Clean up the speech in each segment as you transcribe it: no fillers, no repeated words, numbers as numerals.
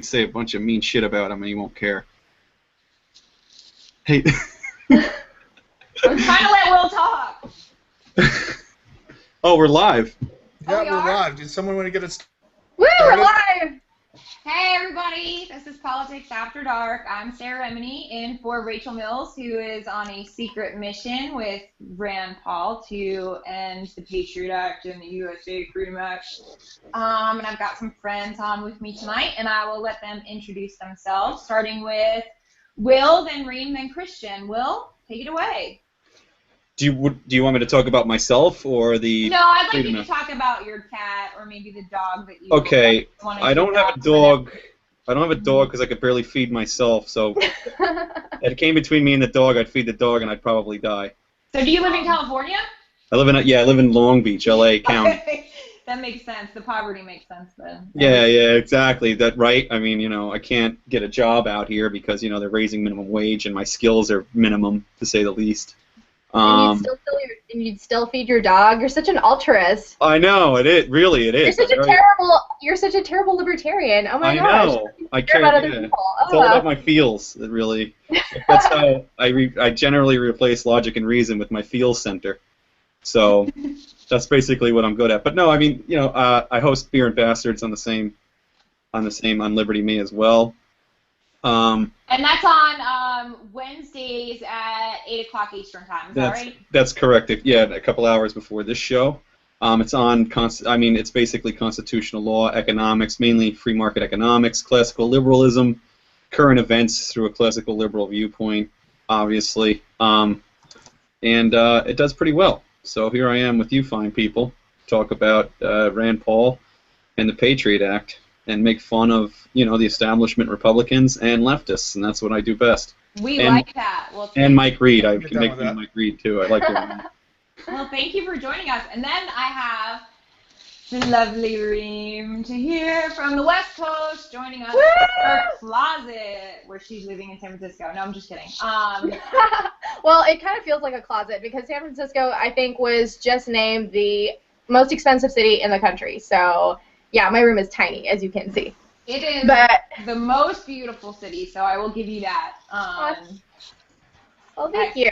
say a bunch of mean shit about him and he won't care. Hey. I'm trying to let Will talk. Oh, we're live. Yeah, we we're are? live. Did someone want to get us Woo, we're started? live! Hey everybody, this is Politics After Dark. I'm Sara in for Rachel Mills, who is on a secret mission with Rand Paul to end the Patriot Act and the USA Freedom Act. And I've got some friends on with me tonight, and I will let them introduce themselves, starting with Will, then Reem, then Christian. Will, take it away. Do you want me to talk about myself or the? No, I'd like Freedom you to Act? talk about your cat or maybe the dog that you. Okay, wanted I to don't have a adopt. dog. I don't have a dog because I could barely feed myself. So if it came between me and the dog, I'd feed the dog and I'd probably die. So do you live in California? I live in Long Beach, LA County. That makes sense. The poverty makes sense then. Yeah, exactly. That right. I mean, I can't get a job out here because they're raising minimum wage and my skills are minimum to say the least. And you'd still feed your dog. You're such an altruist. I know it is. Really, it is. You're such a terrible libertarian. Oh my I gosh. know. I care care about other yeah. people. It's all about my feels. It really. That's how I generally replace logic and reason with my feels center. So that's basically what I'm good at. But no, I mean, I host Beer and Bastards on Liberty.me as well. And that's on Wednesdays at 8 o'clock Eastern Time. Is that right? That's correct. A couple hours before this show. It's on. It's basically constitutional law, economics, mainly free market economics, classical liberalism, current events through a classical liberal viewpoint, obviously. And it does pretty well. So here I am with you fine people, talk about Rand Paul and the Patriot Act, and make fun of the establishment Republicans and leftists, and that's what I do best. We like that. Well, and Mike Reed, I Get can down make with fun of that. Mike Reed too. I like doing that. Well, thank you for joining us. And then I have the lovely Reem to hear from the West Coast, joining us in her closet, where she's living in San Francisco. No, I'm just kidding. Well, it kind of feels like a closet because San Francisco, I think, was just named the most expensive city in the country. So, yeah, my room is tiny, as you can see. It is But the most beautiful city, so I will give you that. well, thank you.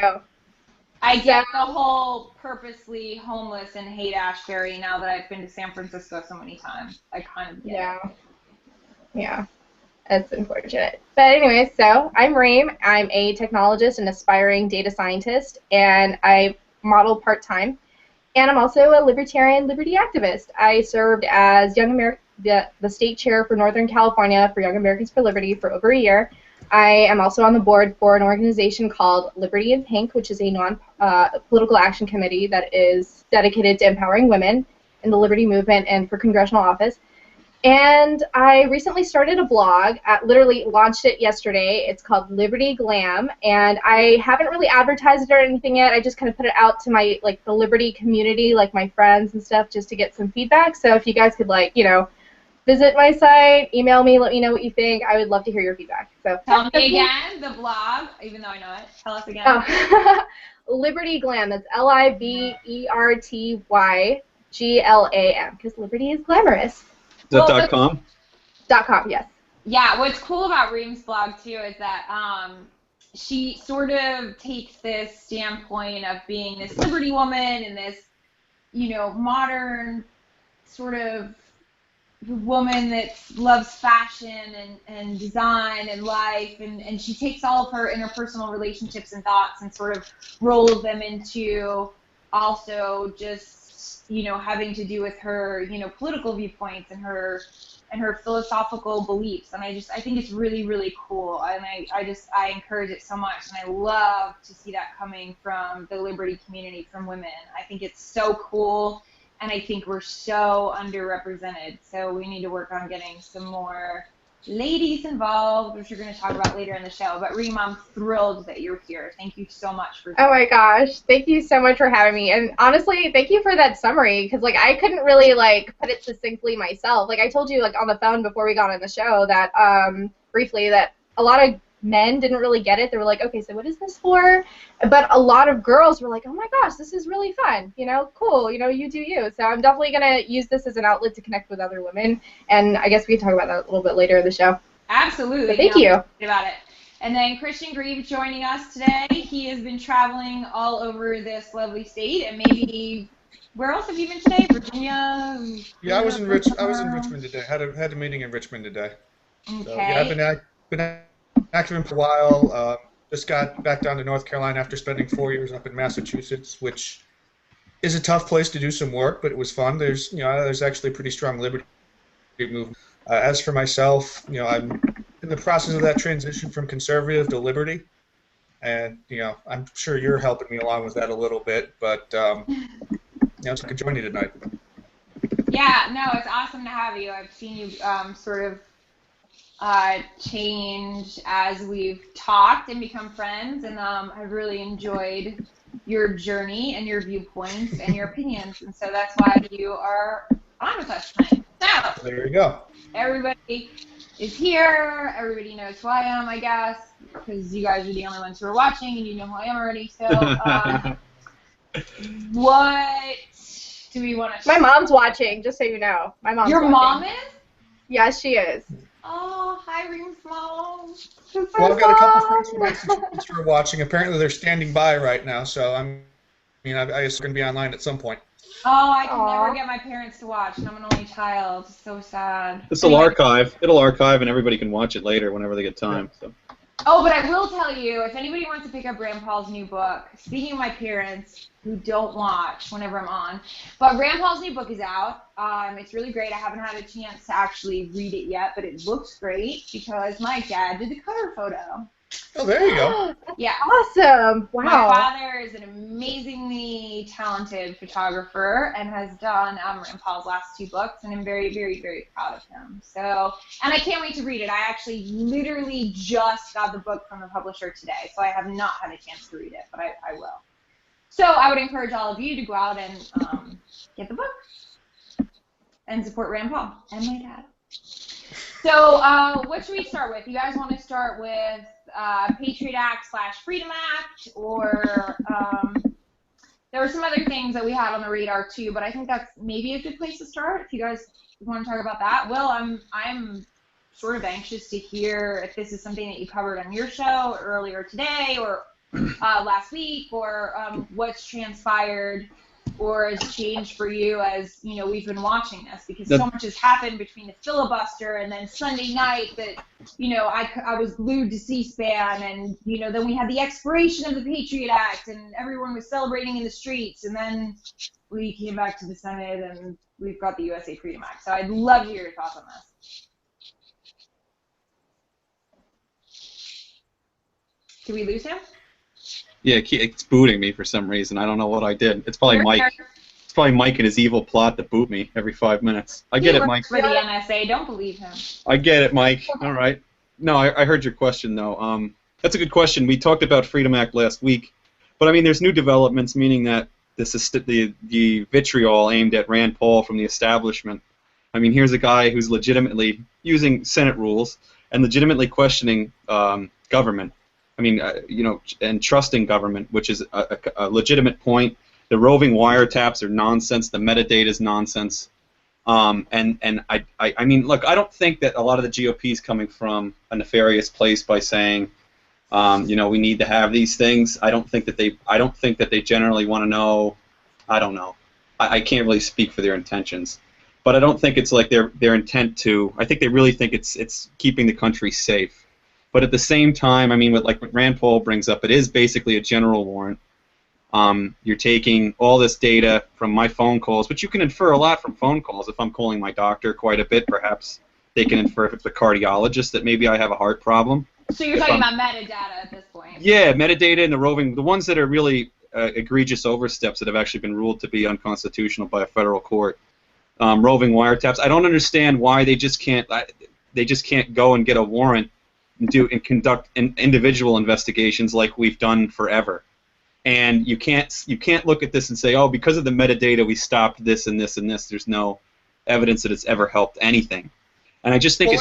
I get the whole purposely homeless and hate Ashbury now that I've been to San Francisco so many times. I kind of get it. Yeah, that's unfortunate. But anyway, so I'm Reem. I'm a technologist and aspiring data scientist, and I model part-time. And I'm also a libertarian liberty activist. I served as the state chair for Northern California for Young Americans for Liberty for over a year. I am also on the board for an organization called Liberty in Pink, which is a non-political action committee that is dedicated to empowering women in the liberty movement and for congressional office. And I recently started a blog, literally launched it yesterday. It's called Liberty Glam, and I haven't really advertised it or anything yet. I just kind of put it out to my, the Liberty community, my friends and stuff, just to get some feedback. So if you guys could, visit my site, email me, let me know what you think. I would love to hear your feedback. So Tell me again, the blog, even though I know it. Tell us again. Oh. Liberty Glam. That's LIBERTYGLAM, because liberty is glamorous. Is that .com? .com, yes. Yeah, what's cool about Reem's blog, too, is that she sort of takes this standpoint of being this liberty woman and this, modern sort of woman that loves fashion and design and life, and she takes all of her interpersonal relationships and thoughts and sort of rolls them into also just having to do with her political viewpoints and her philosophical beliefs, and I think it's really, really cool, and I encourage it so much, and I love to see that coming from the liberty community, from women. I think it's so cool. And I think we're so underrepresented, so we need to work on getting some more ladies involved, which we're going to talk about later in the show. But Reem, I'm thrilled that you're here. Thank you so much for Oh my gosh, thank you so much for having me. And honestly, thank you for that summary, because I couldn't really put it succinctly myself. I told you on the phone before we got on the show that briefly that a lot of men didn't really get it. They were like, okay, so what is this for? But a lot of girls were like, oh my gosh, this is really fun, cool, you do you. So I'm definitely going to use this as an outlet to connect with other women, and I guess we can talk about that a little bit later in the show. Absolutely. But thank you. About it. And then Christian Grieve joining us today. He has been traveling all over this lovely state, and maybe where else have you been today? Virginia. Yeah, I was in Richmond today. Had a meeting in Richmond today. Okay. So, yeah, I've been active for a while. Just got back down to North Carolina after spending 4 years up in Massachusetts, which is a tough place to do some work, but it was fun. There's actually a pretty strong liberty movement. As for myself, I'm in the process of that transition from conservative to liberty, and I'm sure you're helping me along with that a little bit. But it's good to join you tonight. Yeah, no, it's awesome to have you. I've seen you sort of change as we've talked and become friends, and I've really enjoyed your journey and your viewpoints and your opinions, and so that's why you are on with us tonight. So there you go. Everybody is here. Everybody knows who I am, I guess, because you guys are the only ones who are watching, and you know who I am already. So, what do we want to? My mom's watching, just so you know. My mom's Your watching. mom is? Yes, she is. Oh, hi, Reem's mom. Well, I've got a couple friends from Massachusetts who are watching. Apparently, they're standing by right now, so I guess we're going to be online at some point. Oh, I can never get my parents to watch, and I'm an only child. So sad. This'll archive. It'll archive, and everybody can watch it later whenever they get time. So. Oh, but I will tell you, if anybody wants to pick up Rand Paul's new book, speaking of my parents who don't watch whenever I'm on, but Rand Paul's new book is out. It's really great. I haven't had a chance to actually read it yet, but it looks great because my dad did the cover photo. Oh, there you go. Yeah. Awesome. Wow. My father is an amazingly talented photographer and has done Rand Paul's last 2 books, and I'm very, very, very proud of him. So, and I can't wait to read it. I actually literally just got the book from the publisher today, so I have not had a chance to read it, but I will. So I would encourage all of you to go out and get the book and support Rand Paul and my dad. So what should we start with? You guys want to start with Patriot Act / Freedom Act, or there were some other things that we had on the radar too, but I think that's maybe a good place to start if you guys want to talk about that. Will, I'm sort of anxious to hear if this is something that you covered on your show earlier today or last week, or what's transpired or has changed for you as, we've been watching this, because so much has happened between the filibuster and then Sunday night that, I was glued to C-SPAN, and, then we had the expiration of the Patriot Act and everyone was celebrating in the streets, and then we came back to the Senate and we've got the USA Freedom Act. So I'd love to hear your thoughts on this. Did we lose him? Yeah, it's booting me for some reason. I don't know what I did. It's probably Mike. It's probably Mike and his evil plot to boot me every 5 minutes. I get it, Mike. For the NSA, don't believe him. I get it, Mike. All right. No, I heard your question though. That's a good question. We talked about Freedom Act last week, but I mean, there's new developments, meaning that this is the vitriol aimed at Rand Paul from the establishment. I mean, here's a guy who's legitimately using Senate rules and legitimately questioning government. I mean, and trusting government, which is a legitimate point. The roving wiretaps are nonsense. The metadata is nonsense. And I mean, look, I don't think that a lot of the GOP is coming from a nefarious place by saying, we need to have these things. I don't think that they generally want to know. I don't know. I can't really speak for their intentions, but I don't think it's like their intent to. I think they really think it's keeping the country safe. But at the same time, I mean, what Rand Paul brings up, it is basically a general warrant. You're taking all this data from my phone calls, but you can infer a lot from phone calls. If I'm calling my doctor quite a bit, perhaps they can infer, if it's a cardiologist, that maybe I have a heart problem. So you're talking about metadata at this point? Yeah, metadata and the ones that are really egregious oversteps that have actually been ruled to be unconstitutional by a federal court. Roving wiretaps. I don't understand why they just can't go and get a warrant and conduct individual investigations like we've done forever. And you can't look at this and say, oh, because of the metadata we stopped this and this and this. There's no evidence that it's ever helped anything. And I just think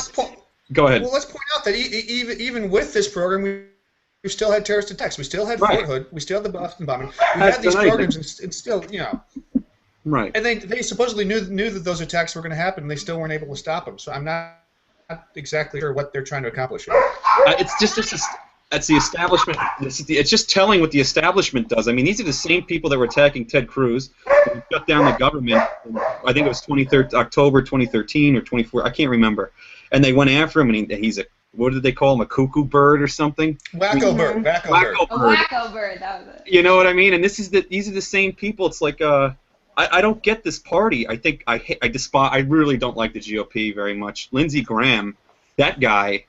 go ahead. Well, let's point out that even with this program, we still had terrorist attacks. We still had Fort Hood. We still had the Boston bombing. We had these programs, and still, Right. And they supposedly knew that those attacks were going to happen, and they still weren't able to stop them. So I'm not exactly sure what they're trying to accomplish here. It's the establishment. It's just telling what the establishment does. I mean, these are the same people that were attacking Ted Cruz. Who shut down the government. I think it was October 2013 or 24. I can't remember. And they went after him, and he's a, what did they call him? A cuckoo bird or something? Wacko bird. A wacko bird. That was it. You know what I mean? And these are the same people. It's like I don't get this party. I really don't like the GOP very much. Lindsey Graham, that guy.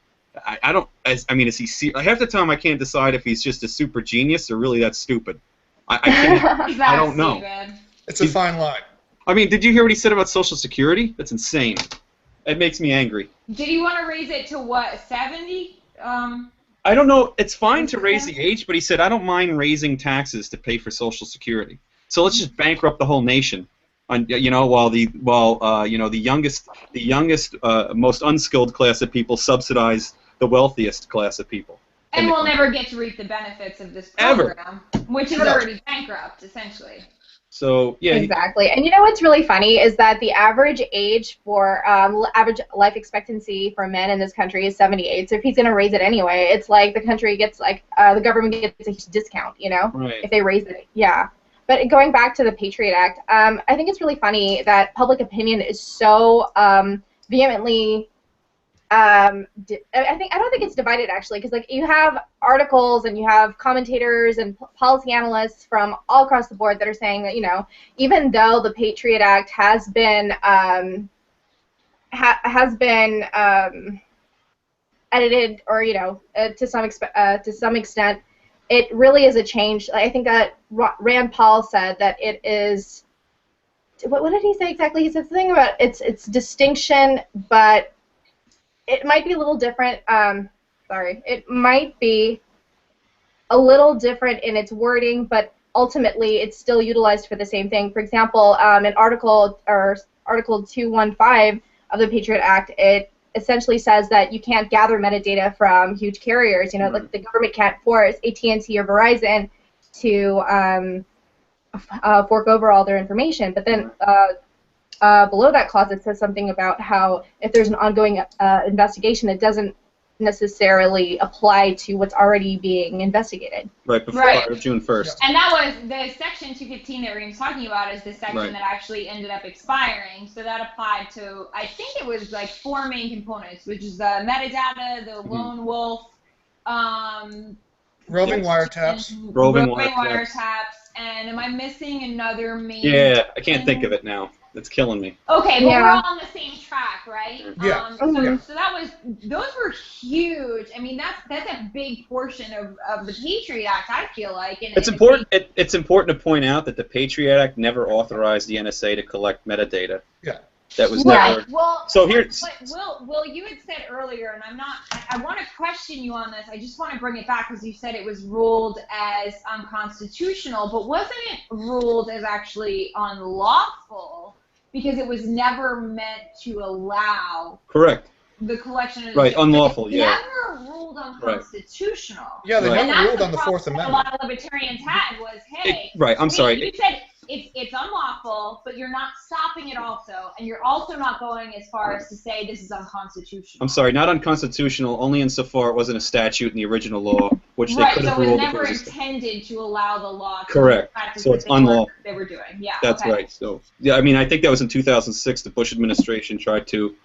Is he? Half the time I can't decide if he's just a super genius or really that stupid. I can't. I don't know. It's a fine line. I mean, did you hear what he said about Social Security? That's insane. It makes me angry. Did he want to raise it to what, 70? I don't know. It's fine to raise the age, but he said I don't mind raising taxes to pay for Social Security. So let's just bankrupt the whole nation. While the youngest, most unskilled class of people subsidize the wealthiest class of people. And we'll never get to reap the benefits of this program, which is already bankrupt, essentially. So yeah. Exactly. And you know what's really funny is that the average age for average life expectancy for men in this country is 78. So if he's going to raise it anyway, it's like the country gets the government gets a huge discount, right. If they raise it. Yeah. But going back to the Patriot Act, I think it's really funny that public opinion is so vehemently. I don't think it's divided actually, because you have articles and you have commentators and policy analysts from all across the board that are saying that even though the Patriot Act has been edited or to some extent. It really is a change. I think that Rand Paul said that it is. What did he say exactly? He said something about it's distinction, but it might be a little different. It might be a little different in its wording, but ultimately it's still utilized for the same thing. For example, in Article 215 of the Patriot Act, it essentially says that you can't gather metadata from huge carriers. Like the government can't force AT&T or Verizon to fork over all their information. But then below that clause, it says something about how if there's an ongoing investigation, it doesn't necessarily apply to what's already being investigated. Right, before June 1st. And that was the section 215 that Reem's talking about is the section Right. that actually ended up expiring. So that applied to, I think it was like 4 main components, which is the metadata, the lone wolf, roving wiretaps. Roving wiretaps. And am I missing another main? Yeah, I can't think of it now. It's killing me. Okay, but we're all on the same track, right? Yeah. So those were huge. I mean, that's a big portion of the Patriot Act, I feel like. And It's important. It's important to point out that the Patriot Act never authorized the NSA to collect metadata. Yeah. That was never. Well, so here's. Will, you had said earlier, and I want to question you on this. I just want to bring it back because you said it was ruled as unconstitutional, but wasn't it ruled as actually unlawful because it was never meant to allow Correct. the collection of Right, unlawful, it's yeah. never ruled unconstitutional. Yeah, they Right. never ruled on the Fourth Amendment. A lot of libertarians had was, hey, I'm sorry. You said it's unlawful, but you're not stopping it also, and you're also not going as far as to say this is unconstitutional. I'm sorry, not unconstitutional, only insofar it wasn't a statute in the original law, which they could have so it was ruled. never intended to allow the law to Correct. practice So it's what unlawful. they were doing. Yeah. That's okay. right. So yeah, I mean, I think that was in 2006. The Bush administration tried to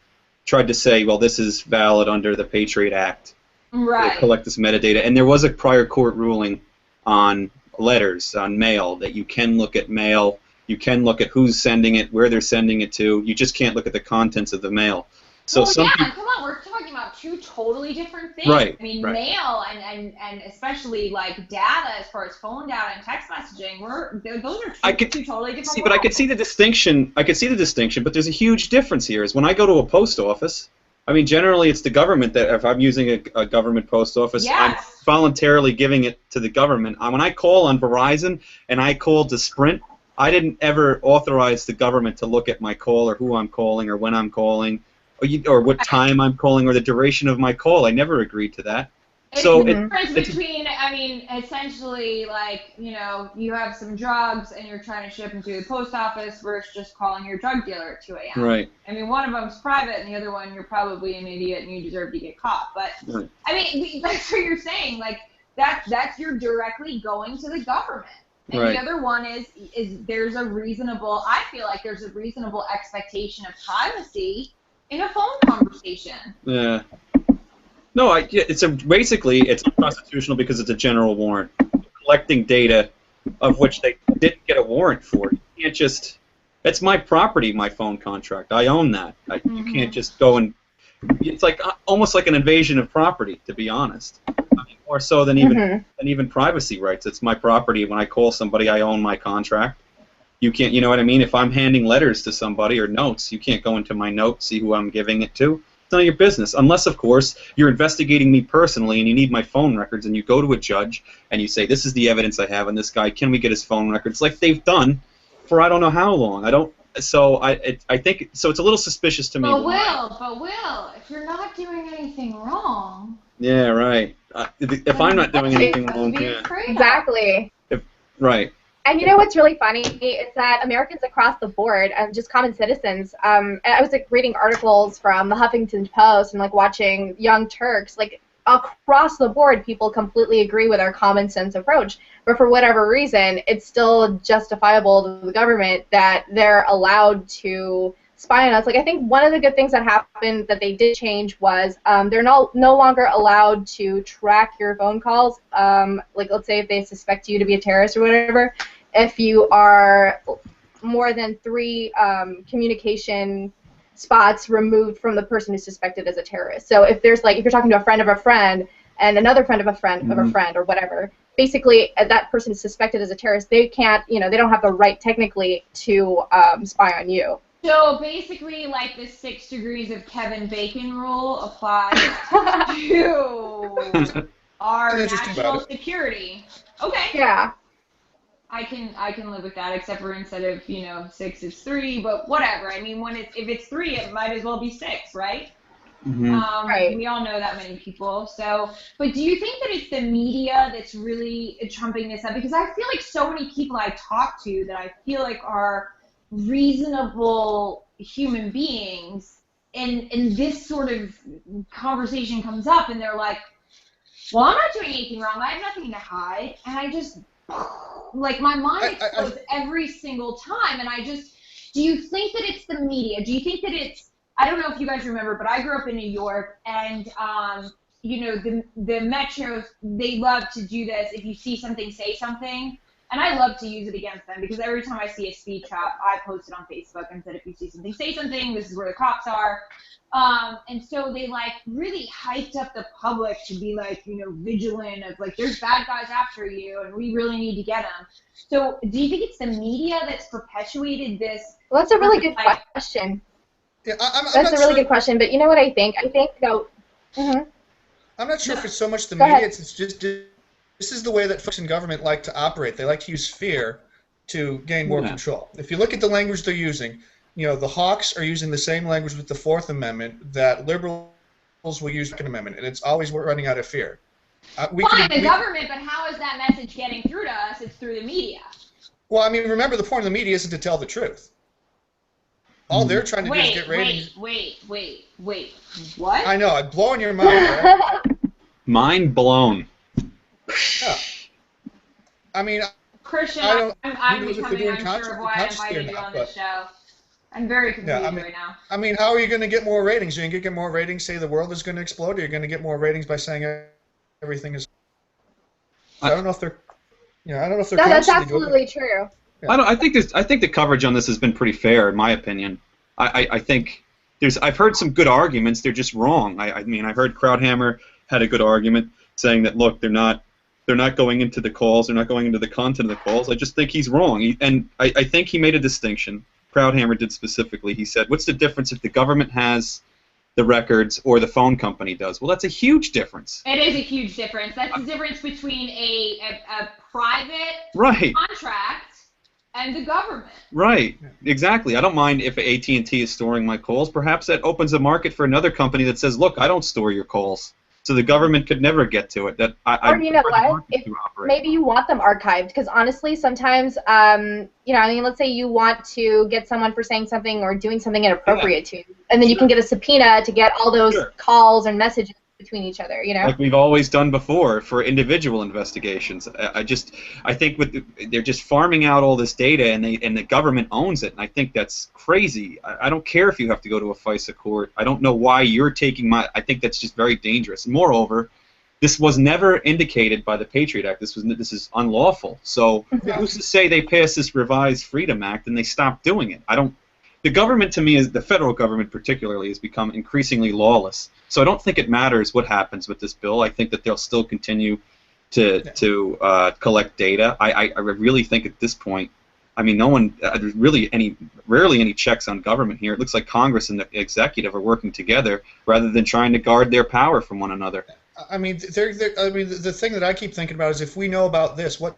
say, well, this is valid under the Patriot Act. Right. To collect this metadata, and there was a prior court ruling on letters, on mail, that you can look at mail. You can look at who's sending it, where they're sending it to. You just can't look at the contents of the mail. So come on, we're talking about 2 totally different things. Right, I mean, right. mail and especially like data as far as phone data and text messaging, those are two totally different See, but I could see the distinction. But there's a huge difference here. Is when I go to a post office, I mean, generally it's the government that if I'm using a government post office, Yes. I'm voluntarily giving it to the government. When I call on Verizon and I called to Sprint, I didn't ever authorize the government to look at my call or who I'm calling or when I'm calling or what time I'm calling or the duration of my call. I never agreed to that. It's the difference between, mean, essentially, like, you know, you have some drugs and you're trying to ship them to the post office versus just calling your drug dealer at 2 a.m. Right. I mean, one of them's private and the other one, you're probably an idiot and you deserve to get caught. But, Right. I mean, that's what you're saying. Like, that's you're directly going to the government. And Right. the other one is there's a reasonable, I feel like there's a reasonable expectation of privacy in a phone conversation. Yeah. No, basically it's unconstitutional because it's a general warrant. Collecting data of which they didn't get a warrant for. You can't just. It's my property, my phone contract. I own that. You can't just go and. It's like almost like an invasion of property, to be honest. I mean, more so than even privacy rights. It's my property. When I call somebody, I own my contract. You can't. You know what I mean? If I'm handing letters to somebody or notes, you can't go into my note, see who I'm giving it to. It's none of your business, unless, of course, you're investigating me personally and you need my phone records, and you go to a judge and you say, this is the evidence I have on this guy. Can we get his phone records? Like they've done for I don't know how long. I think so. It's a little suspicious to me. But Will, if you're not doing anything wrong. Yeah, right. If I'm not doing anything wrong, yeah. Exactly. Right. And you know what's really funny is that Americans across the board, just common citizens, I was like reading articles from the Huffington Post and like watching Young Turks, like across the board, people completely agree with our common sense approach. But for whatever reason, it's still justifiable to the government that they're allowed to spy on us. Like I think one of the good things that happened that they did change was they're no longer allowed to track your phone calls. Like let's say if they suspect you to be a terrorist or whatever, if you are more than 3 communication spots removed from the person who's suspected as a terrorist. So if there's like if you're talking to a friend of a friend and another friend of a friend of a friend or whatever, basically that person is suspected as a terrorist, they can't, you know, they don't have the right technically to spy on you. So basically, like the 6 degrees of Kevin Bacon rule applies to our national security. Okay. Yeah. I can live with that, except for instead of 6, it's 3. But whatever. I mean, if it's 3, it might as well be 6, right? Right. We all know that many people. So, but do you think that it's the media that's really trumping this up? Because I feel like so many people I talk to that I feel like are reasonable human beings, and this sort of conversation comes up, and they're like, well, I'm not doing anything wrong. I have nothing to hide. And I just, like, my mind explodes every single time. And do you think that it's the media? Do you think that it's, I don't know if you guys remember, but I grew up in New York, and, the metros, they love to do this. If you see something, say something. And I love to use it against them, because every time I see a speed trap, I post it on Facebook and said, if you see something, say something. This is where the cops are. And so they like really hyped up the public to be like, vigilant of like, there's bad guys after you and we really need to get them. So do you think it's the media that's perpetuated this? Well, that's a really good question. Yeah, that's a really good question. But you know what I think? I think though. I'm not sure if it's so much the media. It's just this is the way that folks in government like to operate. They like to use fear to gain more control. If you look at the language they're using, the hawks are using the same language with the Fourth Amendment that liberals will use the Second Amendment, and it's always running out of fear. The government, but how is that message getting through to us? It's through the media. Well, I mean, remember, the point of the media isn't to tell the truth. All they're trying to do is get ratings. Wait. What? I know, I'm blowing your mind. Right? Mind blown. Yeah. I mean, Christian, I'm becoming unsure of why I invited you on this show. I'm very confused right now. I mean, how are you going to get more ratings? Are you going to get more ratings, say the world is going to explode, or you're going to get more ratings by saying everything is... I don't know if they're... That's absolutely true. Yeah. I think the coverage on this has been pretty fair, in my opinion. I think I've heard some good arguments. They're just wrong. I mean, I heard Crowdhammer had a good argument saying that, look, they're not going into the calls. They're not going into the content of the calls. I just think he's wrong. And I think he made a distinction. Crowdhammer did specifically. He said, what's the difference if the government has the records or the phone company does? Well, that's a huge difference. It is a huge difference. That's the difference between a private contract and the government. Right. Exactly. I don't mind if AT&T is storing my calls. Perhaps that opens a market for another company that says, look, I don't store your calls. So the government could never get to it. Or you know what? If maybe you want them archived, because honestly, sometimes, you know, I mean, let's say you want to get someone for saying something or doing something inappropriate to you, and then you can get a subpoena to get all those calls and messages between each other, you know? Like we've always done before for individual investigations. I think they're just farming out all this data, and the government owns it, and I think that's crazy. I don't care if you have to go to a FISA court. I don't know why you're taking I think that's just very dangerous. Moreover, this was never indicated by the Patriot Act. This is unlawful. So who's to say they passed this revised Freedom Act and they stopped doing it? The government, to me, the federal government particularly, has become increasingly lawless. So I don't think it matters what happens with this bill. I think that they'll still continue to collect data. I really think at this point, I mean, there's rarely any checks on government here. It looks like Congress and the executive are working together rather than trying to guard their power from one another. I mean, the thing that I keep thinking about is if we know about this, what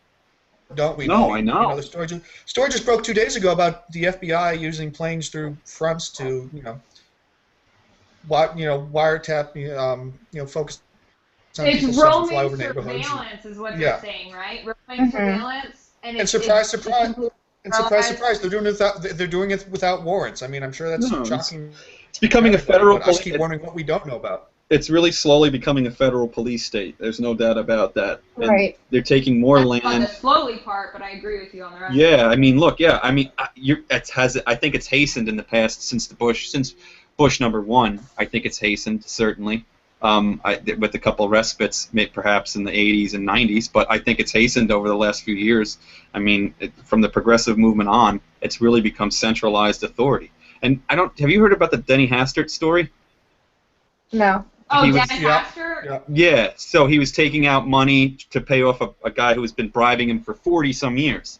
don't we? No, I know. You know, the story just broke 2 days ago about the FBI using planes through fronts to, wiretap, focus on it's people roaming fly over neighborhoods. Surveillance is what they're saying, right? Roaming surveillance. And surprise, they're doing it without warrants. I mean, I'm sure that's shocking. It's becoming a federal. I just keep wondering what we don't know about. It's really slowly becoming a federal police state. There's no doubt about that. And right. They're taking more That's land. on the slowly part, but I agree with you on the rest. Yeah, I mean, look, I mean, I think it's hastened in the past since Bush #1. I think it's hastened certainly, with a couple of respites, perhaps in the 80s and 90s. But I think it's hastened over the last few years. I mean, from the progressive movement on, it's really become centralized authority. And have you heard about the Denny Hastert story? No. Oh, Dennis Hastert? Yeah, so he was taking out money to pay off a guy who has been bribing him for 40-some years.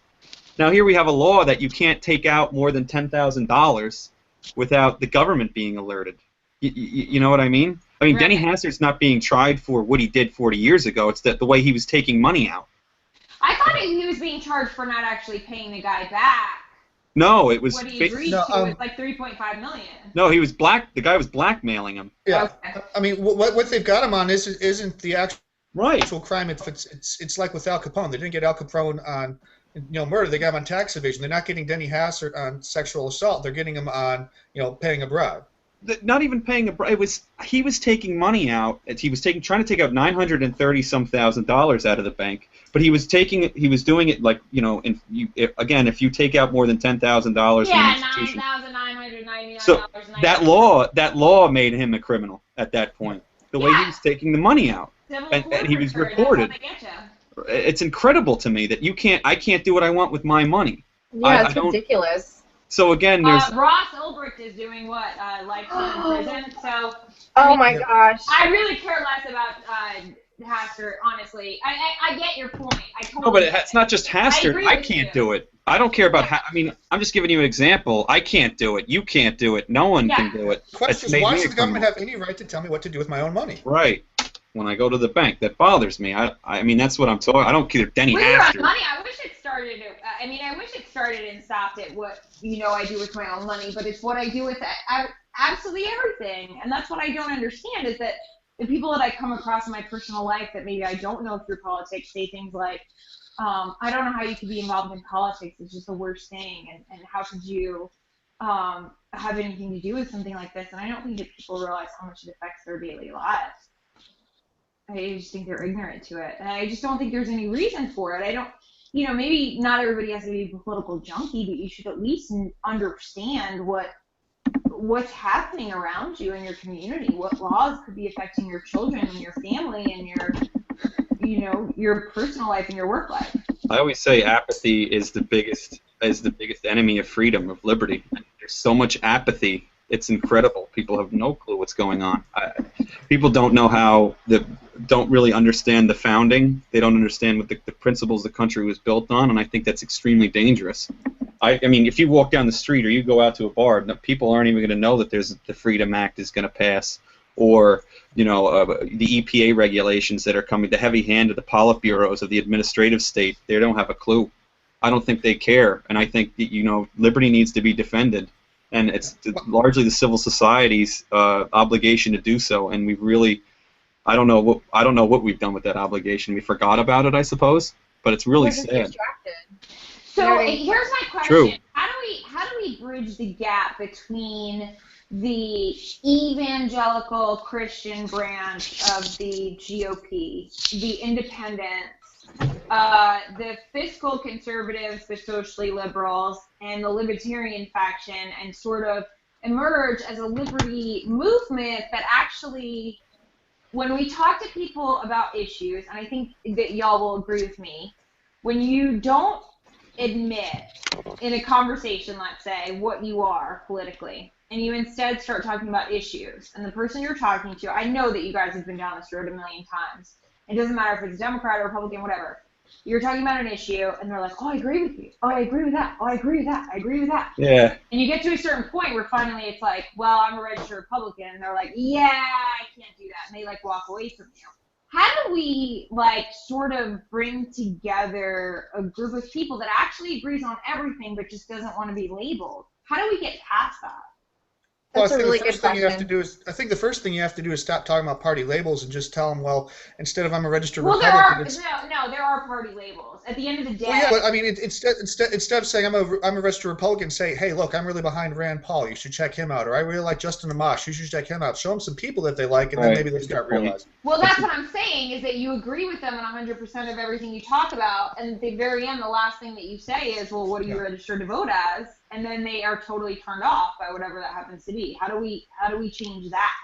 Now here we have a law that you can't take out more than $10,000 without the government being alerted. You know what I mean? I mean, Denny Hastert's not being tried for what he did 40 years ago. It's the way he was taking money out. I thought he was being charged for not actually paying the guy back. No, it was. What he agreed to was like $3.5 million. No, he was the guy was blackmailing him. Yeah, okay. I mean, what they've got him on isn't the actual crime. It's like with Al Capone. They didn't get Al Capone on murder. They got him on tax evasion. They're not getting Denny Hastert on sexual assault. They're getting him on paying a bribe. Not even paying a bribe. He was taking money out. He was trying to take out $930-some thousand out of the bank. But he was doing it like if you take out more than $10,000 from an institution. $9,999. So that law made him a criminal at that point. The way he was taking the money out, and he was reported. It's incredible to me that I can't do what I want with my money. Yeah, it's ridiculous. So again, there's Ross Ulbricht is doing what? Lifetime in prison. So. My gosh. I really care less about Hastert, honestly. I get your point. No, but it's not just Hastert. I can't do it. I don't care about. I mean, I'm just giving you an example. I can't do it. You can't do it. No one can do it. The question is, why should the government have any right to tell me what to do with my own money? Right. When I go to the bank, that bothers me. I mean, that's what I'm talking. I don't care. Denny Hastert. Money. I wish it started. I wish it started and stopped at what I do with my own money, but it's what I do with absolutely everything, and that's what I don't understand is that the people that I come across in my personal life that maybe I don't know through politics say things like, I don't know how you could be involved in politics. It's just the worst thing, and how could you have anything to do with something like this? And I don't think that people realize how much it affects their daily lives. I just think they're ignorant to it, and I just don't think there's any reason for it. I don't, maybe not everybody has to be a political junkie, but you should at least understand what's happening around you in your community, what laws could be affecting your children and your family and your personal life and your work life. I always say apathy is the biggest enemy of freedom, of liberty. There's so much apathy. It's incredible. People have no clue what's going on. People don't know don't really understand the founding. They don't understand what the principles the country was built on, and I think that's extremely dangerous. I mean, if you walk down the street or you go out to a bar, people aren't even going to know that the Freedom Act is going to pass, or the EPA regulations that are coming, the heavy hand of the Politburos of the administrative state. They don't have a clue. I don't think they care, and I think that, liberty needs to be defended. And it's largely the civil society's obligation to do so, and we've really I don't know what we've done with that obligation. We forgot about it, I suppose. But it's really sad. Distracted. So here's my question: True. How do we bridge the gap between the evangelical Christian branch of the GOP, the independents, the fiscal conservatives, the socially liberals, and the libertarian faction, and sort of emerge as a liberty movement that actually, when we talk to people about issues, and I think that y'all will agree with me, when you don't admit in a conversation, let's say, what you are politically, and you instead start talking about issues, and the person you're talking to, I know that you guys have been down this road a million times. It doesn't matter if it's Democrat or Republican, whatever. You're talking about an issue, and they're like, oh, I agree with you. Oh, I agree with that. Oh, I agree with that. I agree with that. Yeah. And you get to a certain point where finally it's like, well, I'm a registered Republican. And they're like, yeah, I can't do that. And they, like, walk away from you. How do we, like, sort of bring together a group of people that actually agrees on everything but just doesn't want to be labeled? How do we get past that? That's Well, a really good question. I think the first thing you have to do is stop talking about party labels and just tell them, well, instead of I'm a registered Republican, there are party labels. At the end of the day. Well, yeah, but I mean, instead of saying I'm a registered Republican, say, hey, look, I'm really behind Rand Paul. You should check him out. Or I really like Justin Amash. You should check him out. Show them some people that they like, and then maybe they start realizing. Well, that's what I'm saying, is that you agree with them on 100% of everything you talk about, and at the very end, the last thing that you say is, well, what are you registered to vote as? And then they are totally turned off by whatever that happens to be. How do we change that?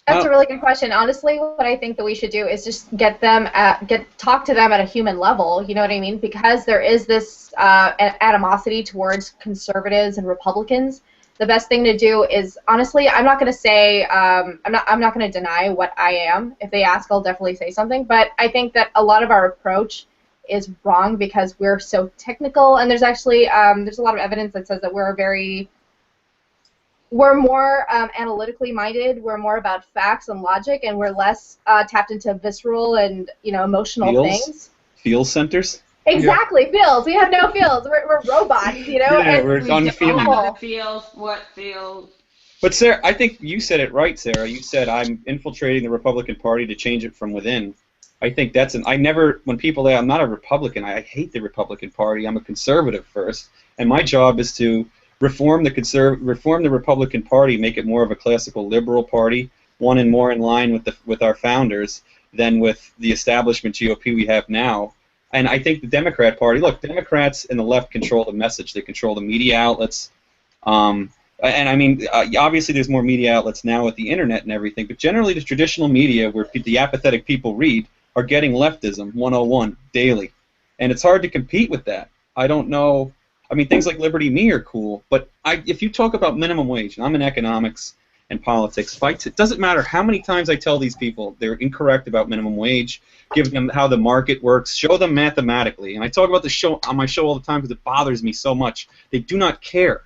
That's a really good question. Honestly, what I think that we should do is just talk to them at a human level. You know what I mean? Because there is this animosity towards conservatives and Republicans. The best thing to do is, honestly, I'm not going to say I'm not going to deny what I am. If they ask, I'll definitely say something. But I think that a lot of our approach is wrong because we're so technical, and there's actually there's a lot of evidence that says that we're more analytically minded, we're more about facts and logic, and we're less tapped into visceral and emotional things. Feel centers? Exactly, feels. We have no feels. We're robots, Yeah, and we're unfeeling. What feels. But Sarah, I think you said it right, Sarah. You said I'm infiltrating the Republican Party to change it from within. I think that's when people say I'm not a Republican, I hate the Republican Party. I'm a conservative first, and my job is to reform the Republican Party, make it more of a classical liberal party, one and more in line with our founders than with the establishment GOP we have now. And I think the Democrat Party, look, Democrats and the left control the message. They control the media outlets. And I mean, obviously there's more media outlets now with the internet and everything, but generally the traditional media where the apathetic people read are getting leftism 101 daily. And it's hard to compete with that. I don't know. I mean, things like Liberty.me are cool, but if you talk about minimum wage, and I'm in economics and politics, it doesn't matter how many times I tell these people they're incorrect about minimum wage, give them how the market works, show them mathematically. And I talk about this on my show all the time because it bothers me so much. They do not care.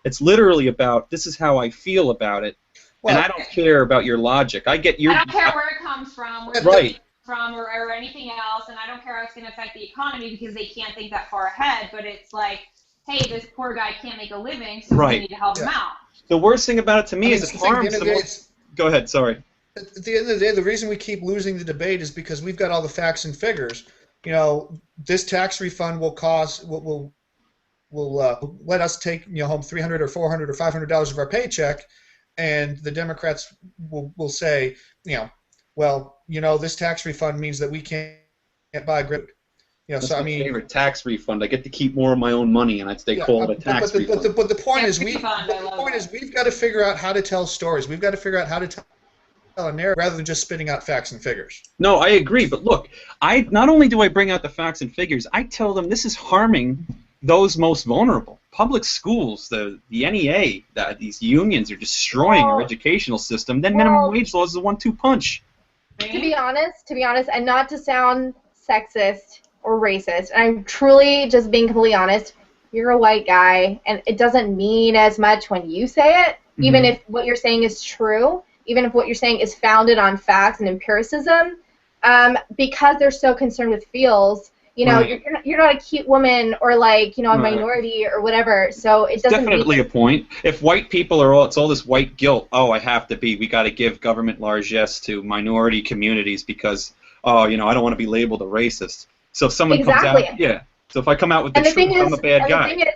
It's literally about, this is how I feel about it, and I don't care about your logic. I don't care where it comes from. Right. From or anything else, and I don't care how it's going to affect the economy because they can't think that far ahead, but it's like, hey, this poor guy can't make a living, so we need to help him out. The worst thing about it to me is it harms the most. Go ahead, sorry. At the end of the day, the reason we keep losing the debate is because we've got all the facts and figures. This tax refund will let us take home $300 or $400 or $500 of our paycheck, and the Democrats will say, this tax refund means that we can't buy good. That's my favorite tax refund. I get to keep more of my own money, and they call it a tax refund. But the point is, we've got to figure out how to tell stories. We've got to figure out how to tell a narrative rather than just spitting out facts and figures. No, I agree. But look, not only do I bring out the facts and figures, I tell them this is harming those most vulnerable. Public schools, the NEA, these unions are destroying our educational system. Then minimum wage laws is a 1-2 punch. To be honest, and not to sound sexist or racist, and I'm truly just being completely honest, you're a white guy, and it doesn't mean as much when you say it, even if what you're saying is true, even if what you're saying is founded on facts and empiricism, because they're so concerned with feels, You know, Right. you're not a cute woman or like, you know, a Right. minority or whatever. So it doesn't Definitely a point. If white people are it's all this white guilt. Oh, I have to be. We got to give government largesse to minority communities because, oh, you know, I don't want to be labeled a racist. So if someone comes out, exactly. yeah. So if I come out with the And the truth, thing I'm is, a bad guy.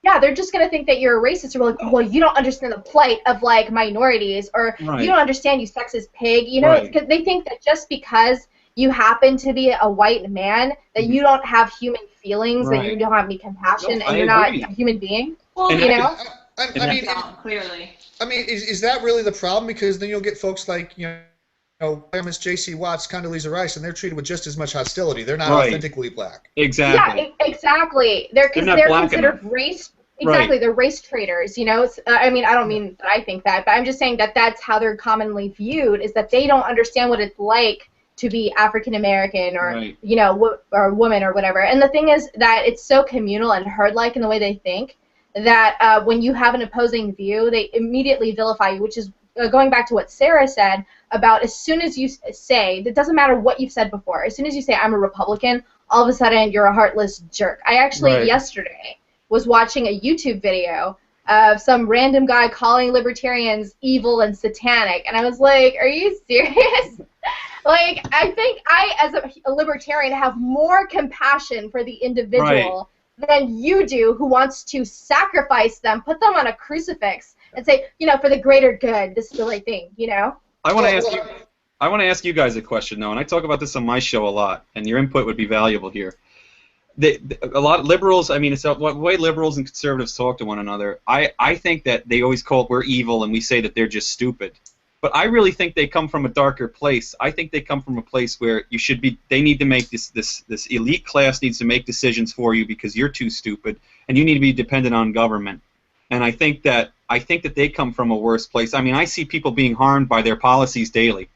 yeah, they're just gonna think that you're a racist, or like, well, you don't understand the plight of like minorities, or you Right. don't understand, you sexist pig. You know, Right. cause they think that just because you happen to be a white man, that you don't have human feelings, that you Right. don't have any compassion, No, and I you're not agree. a human being. Well, And You that know? I mean, clearly. I mean, is that really the problem? Because then you'll get folks like, Miss J.C. Watts, Condoleezza Rice, and they're treated with just as much hostility. They're not Right. authentically black. Exactly. Yeah, exactly. They're They're because not they're black considered enough. race. Right. Exactly, they're race traitors. You know, I mean, I don't mean that I think that, but I'm just saying that that's how they're commonly viewed. Is that they don't understand what it's like to be African American or Right. you know, or a woman or whatever. And the thing is that it's so communal and herd-like in the way they think that when you have an opposing view, they immediately vilify you, which is going back to what Sara said about as soon as you say, it doesn't matter what you've said before, as soon as you say I'm a Republican, all of a sudden you're a heartless jerk. I actually Right. yesterday was watching a YouTube video of some random guy calling libertarians evil and satanic, and I was like, are you serious? Like, I think I, as a libertarian, have more compassion for the individual than you do, who wants to sacrifice them, put them on a crucifix, and say, you know, for the greater good, this is the right thing, you know? I want to ask Well, you. I want to ask you guys a question though, and I talk about this on my show a lot, and your input would be valuable here. A lot of liberals, I mean, it's the way liberals and conservatives talk to one another. I think that they always call it we're evil, and we say that they're just stupid. But I really think they come from a darker place. I think they come from a place where you should be. They need to make this elite class needs to make decisions for you because you're too stupid, and you need to be dependent on government. And I think that they come from a worse place. I mean, I see people being harmed by their policies daily.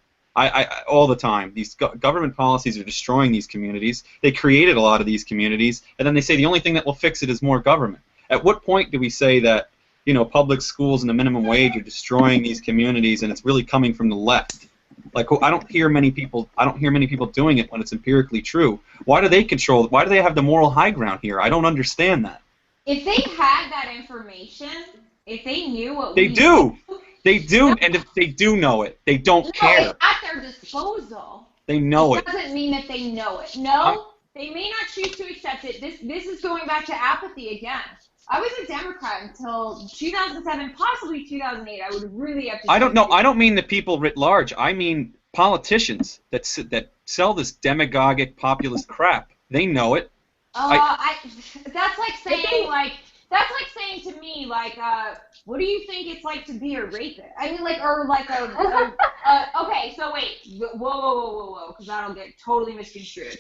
All the time. These government policies are destroying these communities. They created a lot of these communities, and then they say the only thing that will fix it is more government. At what point do we say that, you know, public schools and the minimum wage are destroying these communities, and it's really coming from the left? Like, I don't hear many people doing it when it's empirically true. Why do they control? Why do they have the moral high ground here? I don't understand that. If they had that information, if they knew what They we do. knew, They do, and if they do know it, they don't no, care. it's at their disposal. They know It it. doesn't mean that they know it. No, they may not choose to accept it. This is going back to apathy again. I was a Democrat until 2007, possibly 2008. I would really have to. I don't know. I don't mean the people writ large. I mean politicians that sell this demagogic populist crap. They know it. That's like saying to me, like, what do you think it's like to be a rapist? I mean, like, or like okay, so wait, whoa, because that'll get totally misconstrued.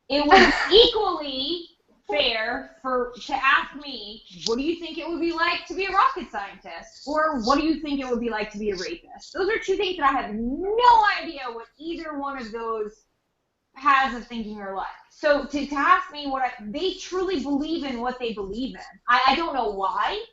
It was equally fair to ask me, what do you think it would be like to be a rocket scientist? Or what do you think it would be like to be a rapist? Those are two things that I have no idea what either one of those paths of thinking are like. So to ask me they truly believe in what they believe in. I don't know why.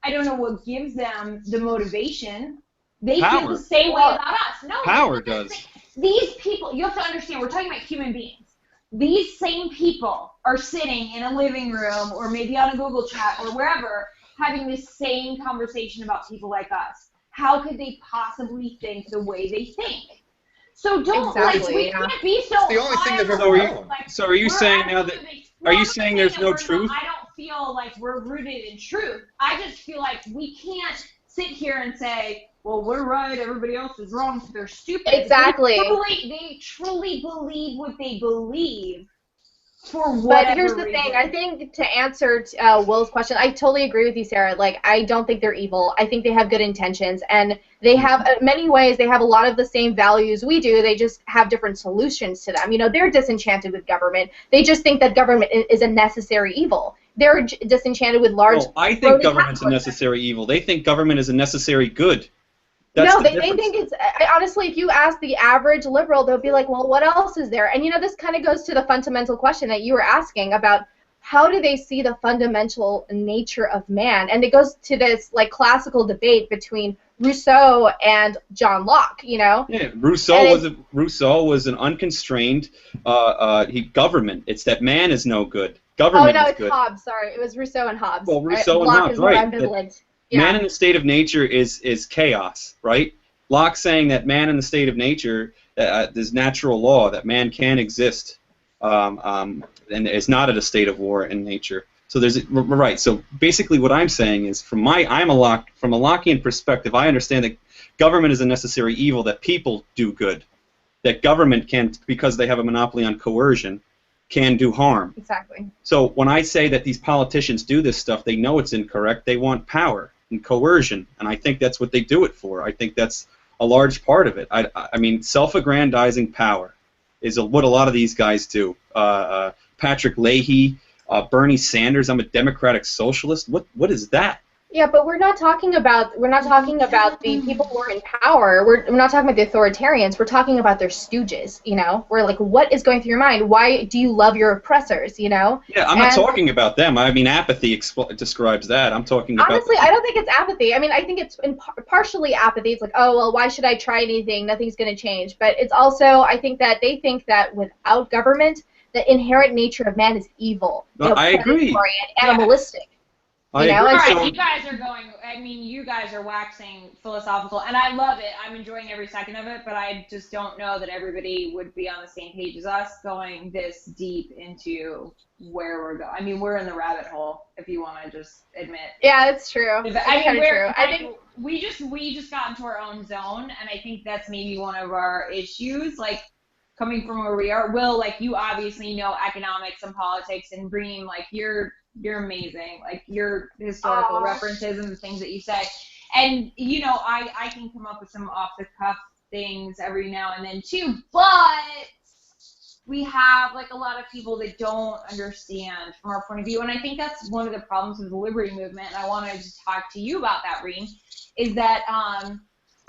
I don't know what gives them the motivation. They feel the same way about us. No, Power does. These people, you have to understand, we're talking about human beings. These same people are sitting in a living room or maybe on a Google chat or wherever having this same conversation about people like us. How could they possibly think the way they think? So don't we can't be so. It's the only thing they've ever known. So are you saying now that? Are you saying there's no truth? I don't feel like we're rooted in truth. I just feel like we can't sit here and say, well, we're right, everybody else is wrong, so they're stupid. Exactly. They truly believe what they believe for whatever But here's the reason. thing. I think to answer Will's question, I totally agree with you, Sara. Like, I don't think they're evil. I think they have good intentions, and they have, in many ways, they have a lot of the same values we do. They just have different solutions to them. You know, they're disenchanted with government. They just think that government is a necessary evil. They're disenchanted with large. No, I think government's a necessary evil. They think government is a necessary good. They think it's, honestly, if you ask the average liberal, they'll be like, well, what else is there? And, you know, this kind of goes to the fundamental question that you were asking about how do they see the fundamental nature of man? And it goes to this, like, classical debate between Rousseau and John Locke, you know? Yeah, Rousseau was an unconstrained government. It's that man is no good. Government is good. Hobbes. Sorry, it was Rousseau and Hobbes. Well, Rousseau and Locke Hobbes, is more right? ambivalent. Man in the state of nature is chaos, right? Locke saying that man in the state of nature, there's natural law that man can exist, and is not at a state of war in nature. So right. So basically, what I'm saying is, from a Lockean perspective, I understand that government is a necessary evil, that people do good, that government can, because they have a monopoly on coercion, can do harm. Exactly. So when I say that these politicians do this stuff, they know it's incorrect. They want power and coercion, and I think that's what they do it for. I think that's a large part of it. I mean, self-aggrandizing power is what a lot of these guys do. Patrick Leahy. Bernie Sanders, I'm a democratic socialist. What is that? Yeah, but we're not talking about the people who are in power. We're not talking about the authoritarians. We're talking about their stooges. You know, we're like, what is going through your mind? Why do you love your oppressors? You know? Yeah, I'm not talking about them. I mean, apathy describes that. I'm talking about. Honestly, I don't think it's apathy. I mean, I think it's partially apathy. It's like, oh well, why should I try anything? Nothing's going to change. But it's also, I think that they think that without government, the inherent nature of man is evil. No, I agree. And animalistic. I You know, agree. All right, So- you guys are going. I mean, you guys are waxing philosophical, and I love it. I'm enjoying every second of it, but I just don't know that everybody would be on the same page as us going this deep into where we're going. I mean, we're in the rabbit hole, if you want to just admit. Yeah, that's true. I mean, true. I think we just got into our own zone, and I think that's maybe one of our issues. Like, coming from where we are, Will, like, you obviously know economics and politics, and Reem, like, you're amazing. Like, your historical references and the things that you say. And, you know, I can come up with some off-the-cuff things every now and then, too, but we have, like, a lot of people that don't understand from our point of view, and I think that's one of the problems with the Liberty movement, and I want to just talk to you about that, Reem, is that,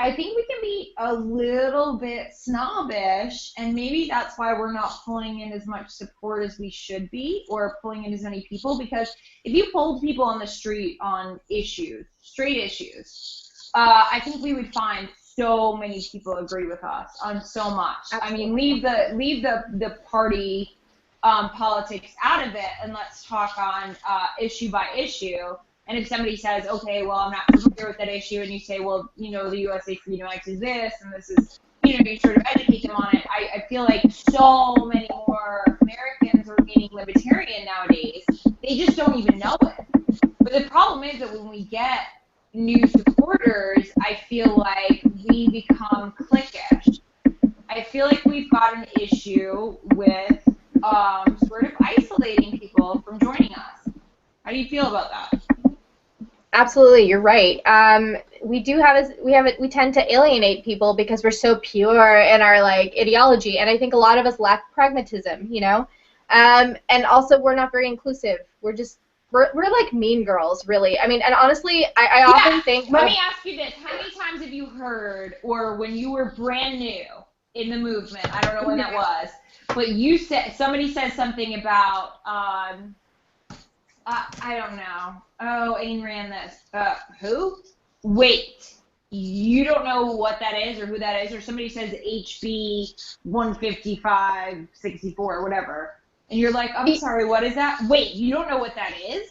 I think we can be a little bit snobbish, and maybe that's why we're not pulling in as much support as we should be, or pulling in as many people, because if you polled people on the street on straight issues, I think we would find so many people agree with us on so much. Absolutely. I mean, leave the party politics out of it, and let's talk on issue by issue. And if somebody says, okay, well, I'm not familiar with that issue, and you say, well, you know, the USA Freedom Act is this, and this is, you know, you sort of educate them on it, I feel like so many more Americans are being libertarian nowadays. They just don't even know it. But the problem is that when we get new supporters, I feel like we become cliquish. I feel like we've got an issue with sort of isolating people from joining us. How do you feel about that? Absolutely, you're right. We tend to alienate people because we're so pure in our like ideology, and I think a lot of us lack pragmatism, you know. And also we're not very inclusive. We're like mean girls, really. I mean, and honestly, I often think. Let me ask you this: how many times have you heard, or when you were brand new in the movement? I don't know when that was, but somebody said something about. I don't know. Oh, Ayn Rand this. Who? Wait. You don't know what that is or who that is, or somebody says HB 155/64 or whatever, and you're like, I'm sorry, what is that? Wait, you don't know what that is?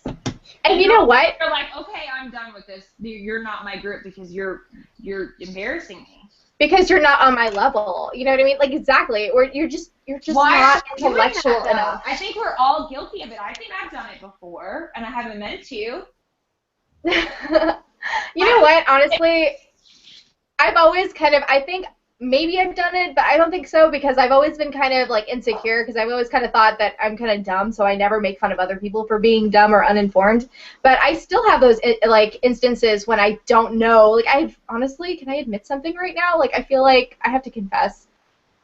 And you know what? You're like, okay, I'm done with this. You're not my group because you're embarrassing me. Because you're not on my level. You know what I mean? Like, exactly. Or you're just not intellectual enough. I think we're all guilty of it. I think I've done it before, and I haven't meant to. You know what? Honestly, I've always I think maybe I've done it, but I don't think so, because I've always been kind of like insecure, because I've always kind of thought that I'm kind of dumb, so I never make fun of other people for being dumb or uninformed. But I still have those like instances when I don't know. Like, honestly, can I admit something right now? Like, I feel like I have to confess,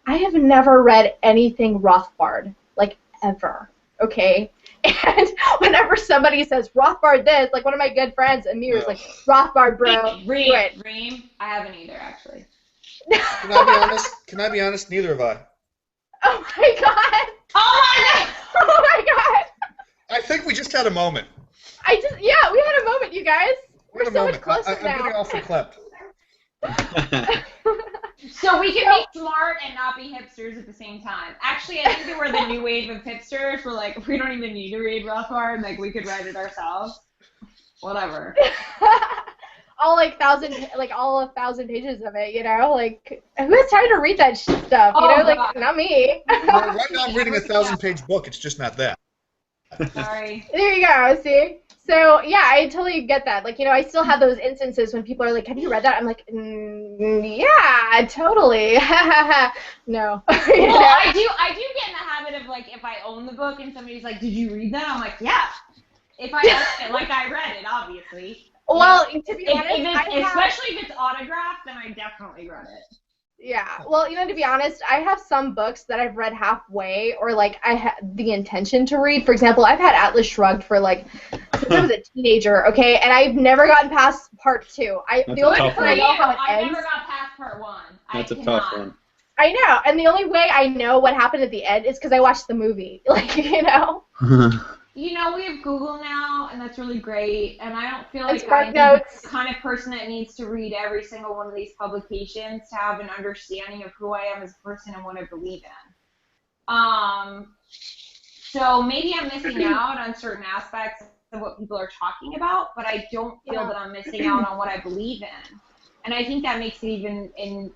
I have never read anything Rothbard, like, ever. Okay? And whenever somebody says Rothbard this, like one of my good friends, Amir's like, Rothbard, bro. Reem, I haven't either, actually. Can I be honest? Neither have I. Oh my god! Oh my god! I think we just had a moment. We had a moment, you guys. We're so much closer now. I'm getting all verklempt. So we can be smart and not be hipsters at the same time. Actually, I think that we're the new wave of hipsters. We're like, we don't even need to read Rothbard. Like, we could write it ourselves. Whatever. All all 1,000 pages of it, you know? Like, who has time to read that stuff? You know, like, not me. Right now I'm reading a 1,000-page book. It's just not that. Sorry. There you go, see? So, yeah, I totally get that. Like, you know, I still have those instances when people are like, have you read that? I'm like, yeah, totally. No. Well, I do get in the habit of, like, if I own the book and somebody's like, did you read that? I'm like, yeah. If I own it, like, I read it, obviously. Well, to be honest, especially if it's autographed, then I definitely read it. Yeah, well, you know, to be honest, I have some books that I've read halfway, or like I had the intention to read. For example, I've had Atlas Shrugged for like since I was a teenager, okay, and I've never gotten past part 2. The only reason I know how it ends. I never got past part 1. That's a tough one. I know, and the only way I know what happened at the end is because I watched the movie, like, you know. You know, we have Google now, and that's really great, and I don't feel like I'm the kind of person that needs to read every single one of these publications to have an understanding of who I am as a person and what I believe in. So maybe I'm missing out on certain aspects of what people are talking about, but I don't feel that I'm missing out on what I believe in. And I think that makes it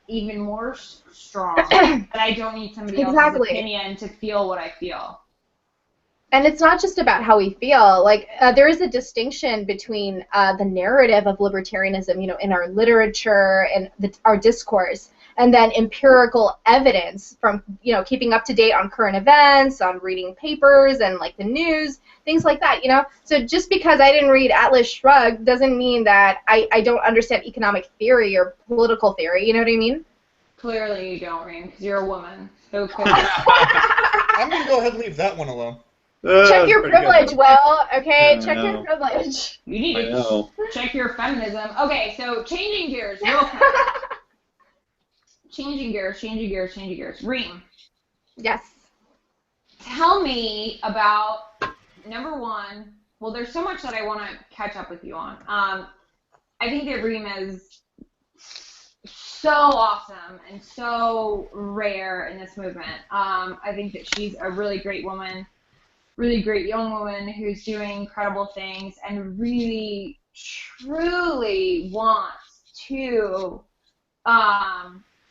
even more strong, that I don't need somebody else's opinion to feel what I feel. And it's not just about how we feel. Like, there is a distinction between the narrative of libertarianism, you know, in our literature and our discourse, and then empirical evidence from, you know, keeping up to date on current events, on reading papers and, like, the news, things like that, you know? So just because I didn't read Atlas Shrugged doesn't mean that I don't understand economic theory or political theory, you know what I mean? Clearly you don't, Reem, because you're a woman. So clearly. I'm going to go ahead and leave that one alone. Check your privilege, Will. Okay, check your privilege. You need to check your feminism. Okay, so changing gears real quick. Changing gears. Reem. Yes. Tell me about, number one, well, there's so much that I want to catch up with you on. I think that Reem is so awesome and so rare in this movement. I think that she's a really great woman. Really great young woman who's doing incredible things and really, truly wants to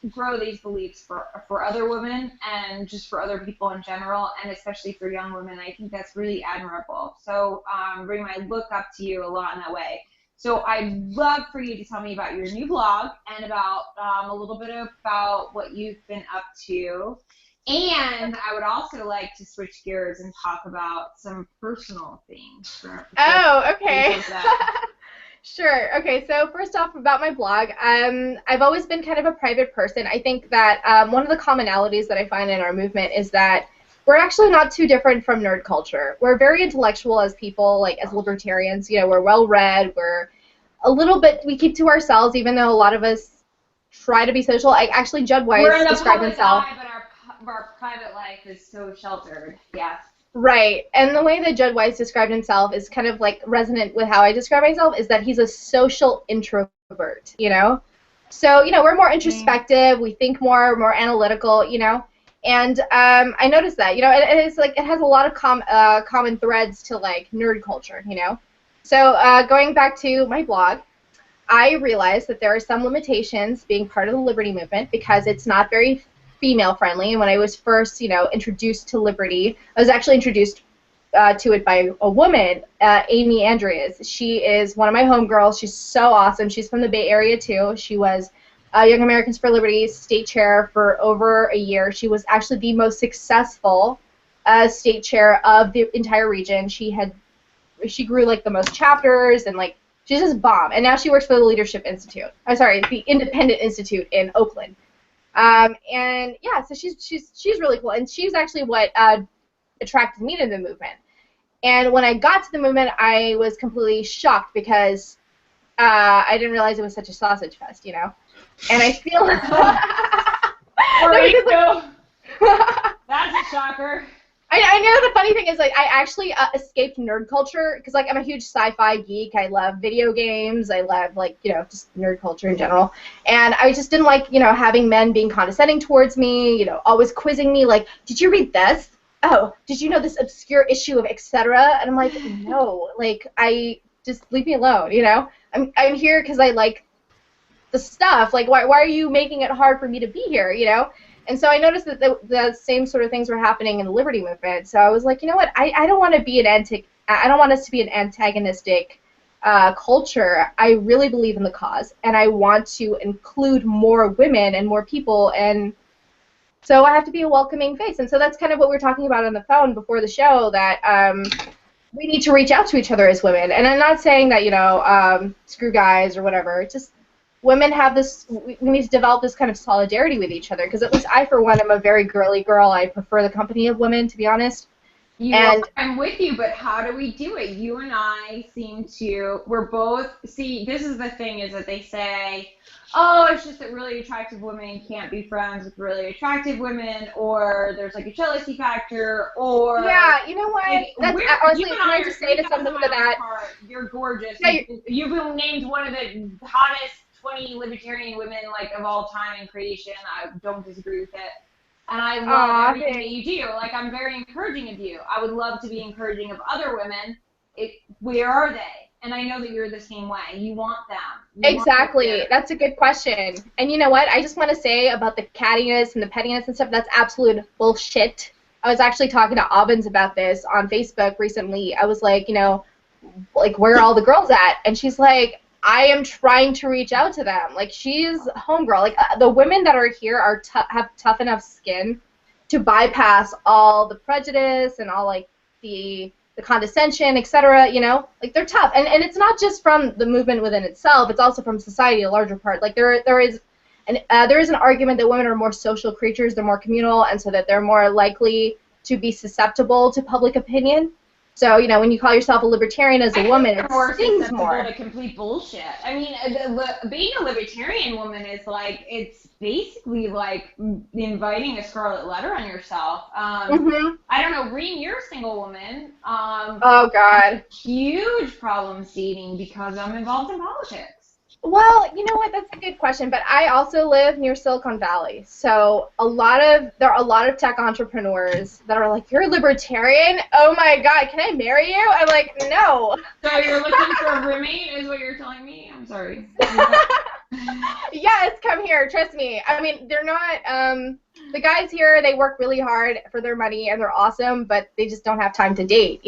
grow these beliefs for other women and just for other people in general, and especially for young women. I think that's really admirable. So, Reem, I look up to you a lot in that way. So I'd love for you to tell me about your new blog and about a little bit about what you've been up to. And I would also like to switch gears and talk about some personal things. Oh, okay. Sure. Okay, so first off, about my blog, I've always been kind of a private person. I think that one of the commonalities that I find in our movement is that we're actually not too different from nerd culture. We're very intellectual as people, like as libertarians. You know, we're well-read. We're a little bit, we keep to ourselves, even though a lot of us try to be social. Actually, Judd Weiss described himself. Our private life is so sheltered. Yes. Right. And the way that Judd Weiss described himself is kind of like resonant with how I describe myself, is that he's a social introvert, you know? So, you know, we're more introspective, we think more analytical, you know? And I noticed that, you know, it's like it has a lot of common threads to like nerd culture, you know? So going back to my blog, I realized that there are some limitations being part of the Liberty movement because it's not very female friendly. And when I was first, you know, introduced to Liberty, I was actually introduced to it by a woman, Amy Andreas. She is one of my homegirls. She's so awesome. She's from the Bay Area too. She was Young Americans for Liberty state chair for over a year. She was actually the most successful state chair of the entire region. She grew like the most chapters and like she's just bomb. And now she works for the Leadership Institute. I'm sorry, the Independent Institute in Oakland. And yeah, so she's really cool, and she's actually what attracted me to the movement. And when I got to the movement, I was completely shocked because I didn't realize it was such a sausage fest, you know. And I feel That's a shocker. I I know the funny thing is, like, I actually escaped nerd culture because, like, I'm a huge sci-fi geek. I love video games. I love, like, just nerd culture in general. And I just didn't like, having men being condescending towards me, always quizzing me, like, did you read this? Oh, did you know this obscure issue of etc.? And I'm like, no, like, just leave me alone, I'm here because I like the stuff. Like, why are you making it hard for me to be here, And so I noticed that the same sort of things were happening in the Liberty movement. So I was like, you know what? I don't want to be I don't want us to be an antagonistic culture. I really believe in the cause, and I want to include more women and more people, and so I have to be a welcoming face. And so that's kind of what we were talking about on the phone before the show, that we need to reach out to each other as women. And I'm not saying that, screw guys or whatever. It's just women have this, we need to develop this kind of solidarity with each other, because at least I, for one, am a very girly girl. I prefer the company of women, to be honest. I'm with you, but how do we do it? You and I we're both, see, this is the thing, is that they say, oh, it's just that really attractive women can't be friends with really attractive women, or there's like a jealousy factor, or... Yeah, you know what? Like, honestly, can I just say to something to that? You're gorgeous. Yeah, you've been named one of the hottest 20 libertarian women, like, of all time in creation. I don't disagree with it. And I love everything that you do. Like, I'm very encouraging of you. I would love to be encouraging of other women. Where are they? And I know that you're the same way. You want them. Exactly. That's a good question. And you know what? I just want to say about the cattiness and the pettiness and stuff, that's absolute bullshit. I was actually talking to Aubins about this on Facebook recently. I was like, like, where are all the girls at? And she's like, I am trying to reach out to them. Like, she's homegirl. Like, the women that are here have tough enough skin to bypass all the prejudice and all, like, the condescension, etc. Like, they're tough. And it's not just from the movement within itself. It's also from society, a larger part. Like, there is an argument that women are more social creatures, they're more communal, and so that they're more likely to be susceptible to public opinion. So, when you call yourself a libertarian as a woman, it stings more. To complete bullshit. I mean, being a libertarian woman is like, it's basically like inviting a scarlet letter on yourself. I don't know, Reem, you're a single woman. Oh, God. Huge problems dating because I'm involved in politics. Well, you know what? That's a good question. But I also live near Silicon Valley, so there are a lot of tech entrepreneurs that are like, "You're a libertarian? Oh my God, can I marry you?" I'm like, "No." So you're looking for a roommate, is what you're telling me? I'm sorry. Yes, come here. Trust me. I mean, they're not. The guys here, they work really hard for their money, and they're awesome, but they just don't have time to date,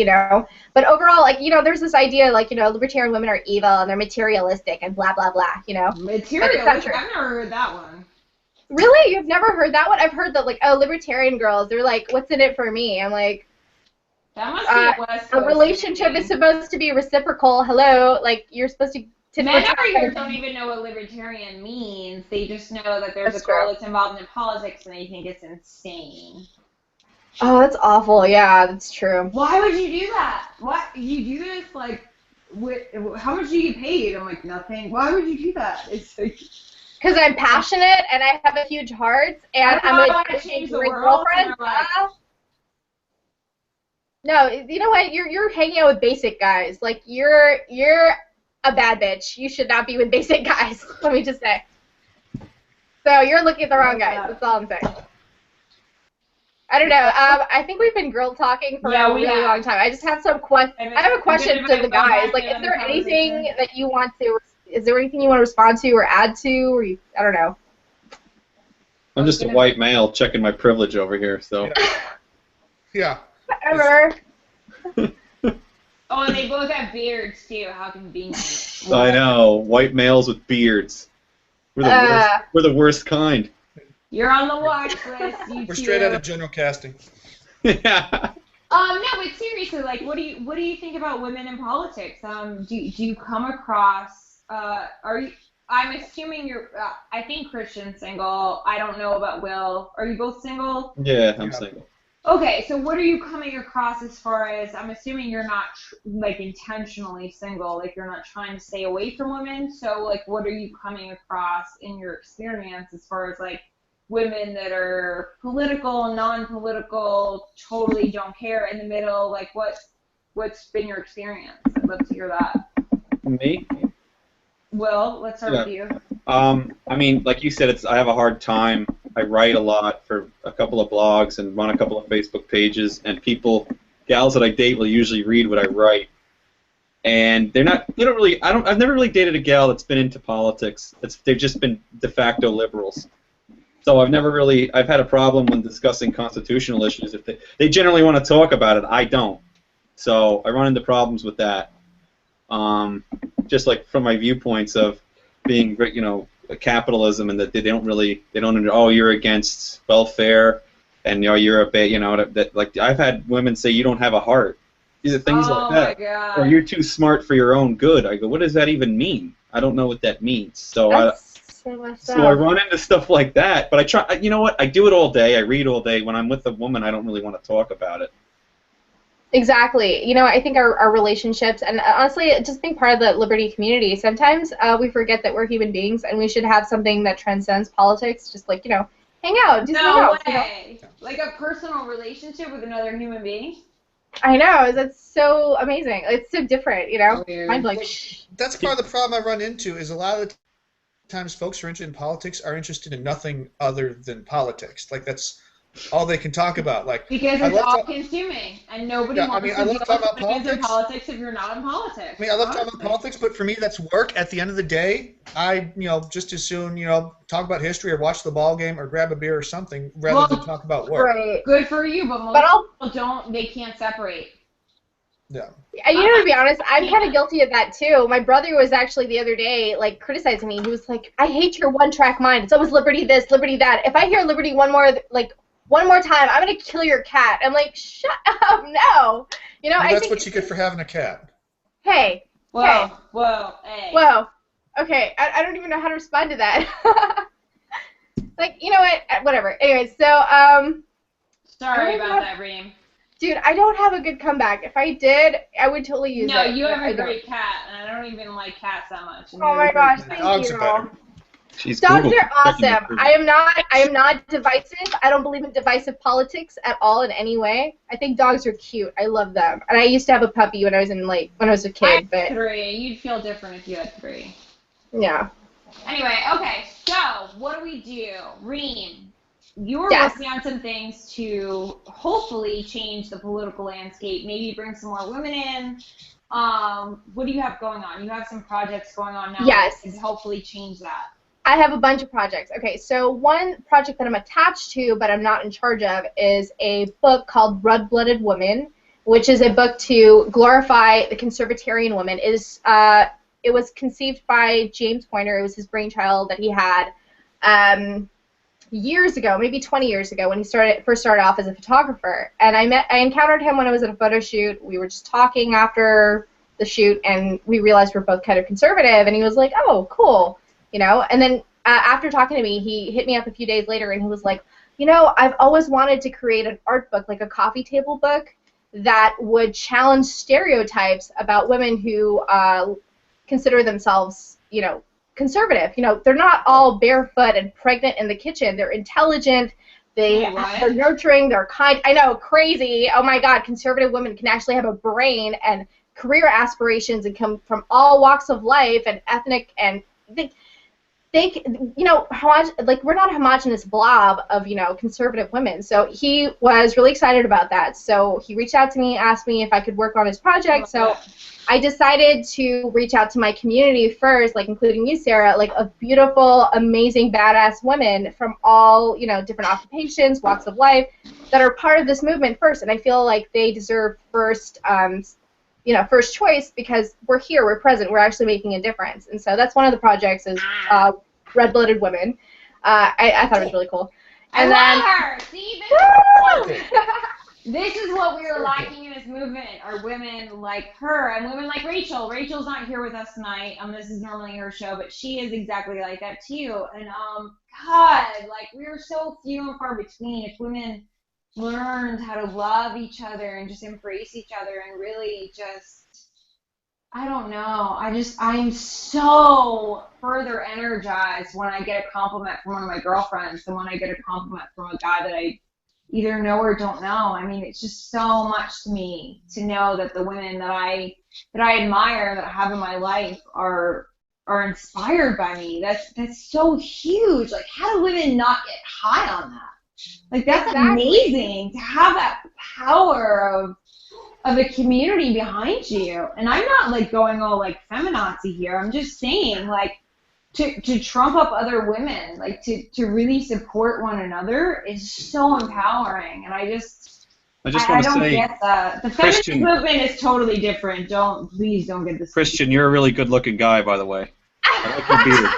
But overall, like, there's this idea, like, libertarian women are evil, and they're materialistic, and blah, blah, blah, Materialistic? I've never heard that one. Really? You've never heard that one? I've heard that, like, libertarian girls, they're like, what's in it for me? I'm like, that must be West Coast a relationship is supposed to be reciprocal. Hello? Like, you're supposed to... Men over here don't even know what libertarian means. They just know that there's a girl that's involved in politics, and they think it's insane. Oh, that's awful. Yeah, that's true. Why would you do that? What? You do this, like, how much do you get paid? I'm like, nothing. Why would you do that? It's like... Because I'm passionate, and I have a huge heart, and I'm a great girlfriend. No, you know what? You're hanging out with basic guys. Like, you're a bad bitch. You should not be with basic guys, let me just say. So you're looking at the wrong guys. That's all I'm saying. I don't know. I think we've been girl talking for a really long time. I just have some questions. I have a question to the guys. Like, is there anything that you want to? Is there anything you want to respond to or add to, or I don't know. I'm just a white male checking my privilege over here, so. Yeah. Whatever. Oh, and they both have beards, too. How convenient. I know. White males with beards. We're the worst. We're the worst kind. You're on the watch list, you We're straight out of general casting. Yeah. No, but seriously, like, what do you think about women in politics? Do you come across, I'm assuming you're, I think Christian's single. I don't know about Will. Are you both single? Yeah, I'm single. Okay, so what are you coming across as far as, I'm assuming you're not, like, intentionally single, like, you're not trying to stay away from women, so, like, what are you coming across in your experience as far as, like, women that are political, non-political, totally don't care in the middle. Like, what's been your experience? I'd love to hear that. Me? Will, let's start with you. I mean, like you said, I have a hard time. I write a lot for a couple of blogs and run a couple of Facebook pages, and gals that I date will usually read what I write. And they don't really, I've never really dated a gal that's been into politics. They've just been de facto liberals. So I've had a problem when discussing constitutional issues. If they generally want to talk about it, I don't. So I run into problems with that. Just like from my viewpoints of being, capitalism, and that you're against welfare, and you're like I've had women say you don't have a heart, things like that, my God. or you're too smart for your own good. I go, what does that even mean? I don't know what that means. So I run into stuff like that, but I try. You know what? I do it all day. I read all day. When I'm with a woman, I don't really want to talk about it. Exactly. I think our relationships, and honestly, just being part of the Liberty community, sometimes we forget that we're human beings and we should have something that transcends politics, just like, hang out. Just no hang out, way. Like a personal relationship with another human being? I know. That's so amazing. It's so different, I'm like, shh. That's part of the problem I run into is a lot of the times folks who are interested in politics are interested in nothing other than politics. Like, that's all they can talk about. Like, because it's all consuming, and nobody wants to deal with politics if you're not in politics. I love talking about politics, but for me, that's work. At the end of the day, I, just as soon, talk about history or watch the ball game or grab a beer or something rather than talk about work. Right. Good for you, but most people they can't separate. Yeah. To be honest, I'm kind of guilty of that too. My brother was actually the other day, like, criticizing me. He was like, I hate your one-track mind. It's always liberty this, liberty that. If I hear liberty one more time, I'm going to kill your cat. I'm like, shut up, no. That's what you get for having a cat. Hey. Whoa, hey. Whoa, hey. Whoa. Okay, I don't even know how to respond to that. Like, you know what? Whatever. Anyway, so, sorry about that, Reem. Dude, I don't have a good comeback. If I did, I would totally use it. No, you have a great cat, and I don't even like cats that much. Oh my gosh, thank you. Dogs are awesome. I am not divisive. I don't believe in divisive politics at all in any way. I think dogs are cute. I love them. And I used to have a puppy when I was a kid. I had 3. You'd feel different if you had 3. Yeah. Anyway, okay. So what do we do, Reem? You were working on some things to hopefully change the political landscape. Maybe bring some more women in. What do you have going on? You have some projects going on now. Yes. To hopefully change that. I have a bunch of projects. Okay, so one project that I'm attached to but I'm not in charge of is a book called Red-Blooded Women, which is a book to glorify the conservatarian woman. It was conceived by James Pointer. It was his brainchild that he had years ago, maybe 20 years ago, when he first started off as a photographer. And I encountered him when I was at a photo shoot. We were just talking after the shoot, and we realized we're both kind of conservative. And he was like, "Oh, cool." And then after talking to me, he hit me up a few days later, and he was like, I've always wanted to create an art book, like a coffee table book, that would challenge stereotypes about women who consider themselves, conservative. They're not all barefoot and pregnant in the kitchen. They're intelligent. They're nurturing. They're kind. I know, crazy. Oh my God, conservative women can actually have a brain and career aspirations and come from all walks of life and ethnic, and we're not a homogenous blob of, conservative women. So he was really excited about that. So he reached out to me, asked me if I could work on his project. So I decided to reach out to my community first, like including you, Sarah, like of beautiful, amazing, badass women from all, different occupations, walks of life that are part of this movement first. And I feel like they deserve first choice because we're here, we're present, we're actually making a difference. And so that's one of the projects is Red-Blooded Women. I thought it was really cool. And I love her! See, this is what we were lacking in this movement, are women like her and women like Rachel. Rachel's not here with us tonight. This is normally her show, but she is exactly like that too. And God, we're so few and far between. If women learned how to love each other and just embrace each other and really just I don't know. I'm so further energized when I get a compliment from one of my girlfriends than when I get a compliment from a guy that I either know or don't know. I mean, it's just so much to me to know that the women that I admire, that I have in my life, are inspired by me. That's so huge. Like, how do women not get high on that? Like, that's amazing to have that power of a community behind you. And I'm not like going all like feminazi here. I'm just saying, like, to trump up other women, like to really support one another is so empowering. And I want to don't say, get that. The feminist movement is totally different. Please don't get this. Christian, you're a really good-looking guy, by the way. I like your beard.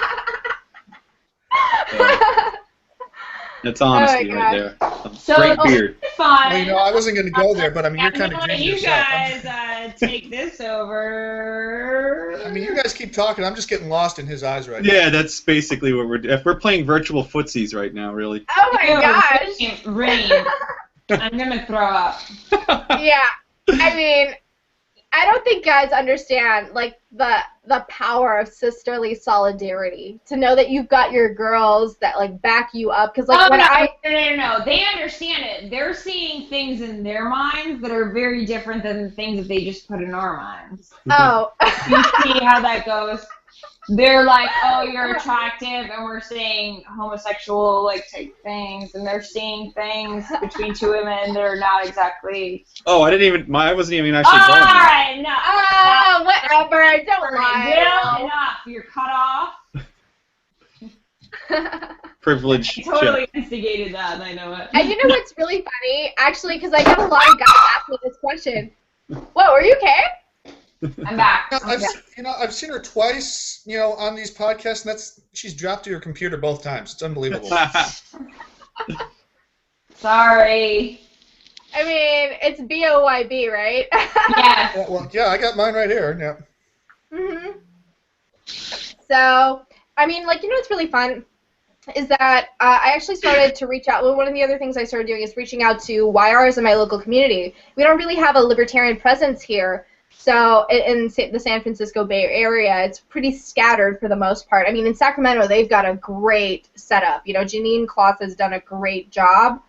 That's honesty right there. So great beard. Fun. Well, you know, I wasn't going to go there, but I mean, you're kind of green yourself. You guys take this over. I mean, you guys keep talking. I'm just getting lost in his eyes right now. Yeah, that's basically what we're doing. We're playing virtual footsies right now, really. Oh my gosh. Reem. I'm going to throw up. Yeah. I mean, I don't think guys understand, like, the power of sisterly solidarity. To know that you've got your girls that, like, back you up. Because, like, No. They understand it. They're seeing things in their minds that are very different than the things that they just put in our minds. Oh. You see how that goes? They're like, oh, you're attractive, and we're saying homosexual, like, type things, and they're seeing things between two women that are not exactly. Oh, I wasn't even actually going. All right, no. Oh, whatever. Don't lie. Will, enough. You're cut off. Privilege. I totally instigated that, and I know it. And you know what's really funny? Actually, because I got a lot of guys ask me this question. Whoa, are you okay? I'm back. I've seen her twice, on these podcasts, and she's dropped to her computer both times. It's unbelievable. Sorry. I mean, it's BOYB, right? Yes. Well, yeah, I got mine right here. Yeah. Mhm. So, I mean, like, what's really fun is that I actually started to reach out. Well, one of the other things I started doing is reaching out to YRs in my local community. We don't really have a libertarian presence here. So in the San Francisco Bay Area, it's pretty scattered for the most part. I mean, in Sacramento, they've got a great setup. Janine Kloss has done a great job.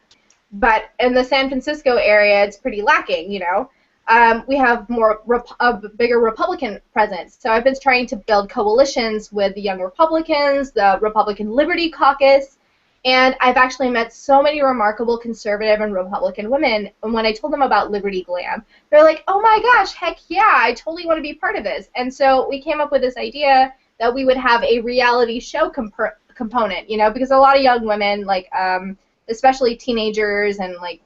But in the San Francisco area, it's pretty lacking, We have a bigger Republican presence. So I've been trying to build coalitions with the Young Republicans, the Republican Liberty Caucus, and I've actually met so many remarkable conservative and Republican women, and when I told them about Liberty Glam, they're like, oh my gosh, heck yeah, I totally want to be part of this. And so we came up with this idea that we would have a reality show component, because a lot of young women, like, especially teenagers and, like,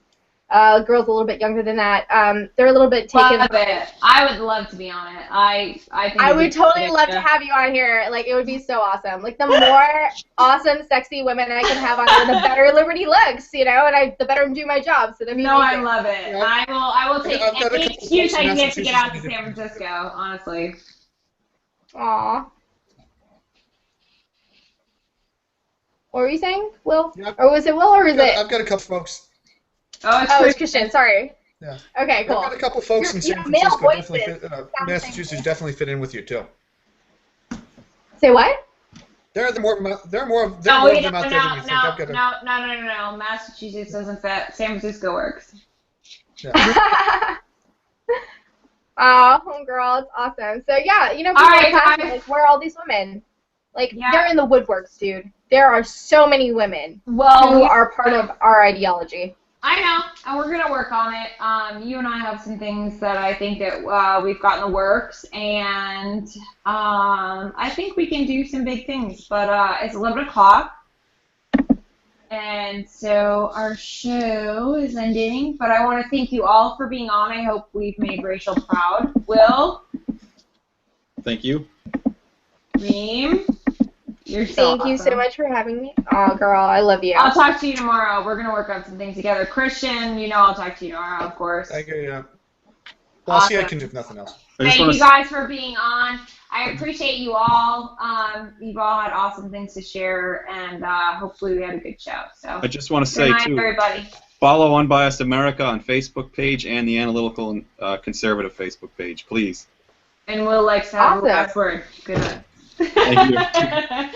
girls a little bit younger than that, they're a little bit taken. Love it. I would love to be on it. I think I would totally love to have you on here. Like, it would be so awesome. Like, the more awesome, sexy women I can have on here, the better Liberty looks, and the better I do my job. So I love it. Yeah. I will take any excuse I can get to get out to San Francisco, honestly. Aw. What were you saying, Will? Yep. Or was it Will, or is it? I've got a couple folks. Oh, it's Christian. Sorry. Yeah. Okay, cool. I've got a couple folks in San Francisco. Massachusetts definitely fit in with you too. Say what? They're more of them out there than you think. No. Massachusetts doesn't fit. San Francisco works. Yeah. Oh, homegirl, it's awesome. So yeah, people like, where are all these women? Like, they're in the woodworks, dude. There are so many women who are part of our ideology. I know, and we're going to work on it. You and I have some things that I think that we've got in the works, and I think we can do some big things. But it's 11 o'clock, and so our show is ending. But I want to thank you all for being on. I hope we've made Rachel proud. Will? Thank you. Reem? You're so Thank you so much for having me. Oh, girl, I love you. I'll talk to you tomorrow. We're going to work on some things together. Christian, I'll talk to you tomorrow, of course. Thank you, yeah. Well, awesome. See, I can do if nothing else. Thank you guys for being on. I appreciate you all. You've all had awesome things to share, and hopefully we had a good show. So I just want to say, too, everybody. Follow Unbiased America on Facebook page and the Analytical and Conservative Facebook page, please. And Will likes to have the Awesome. last word. Good night. Thank you.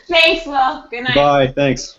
Thanks, Will. Good night. Bye. Thanks.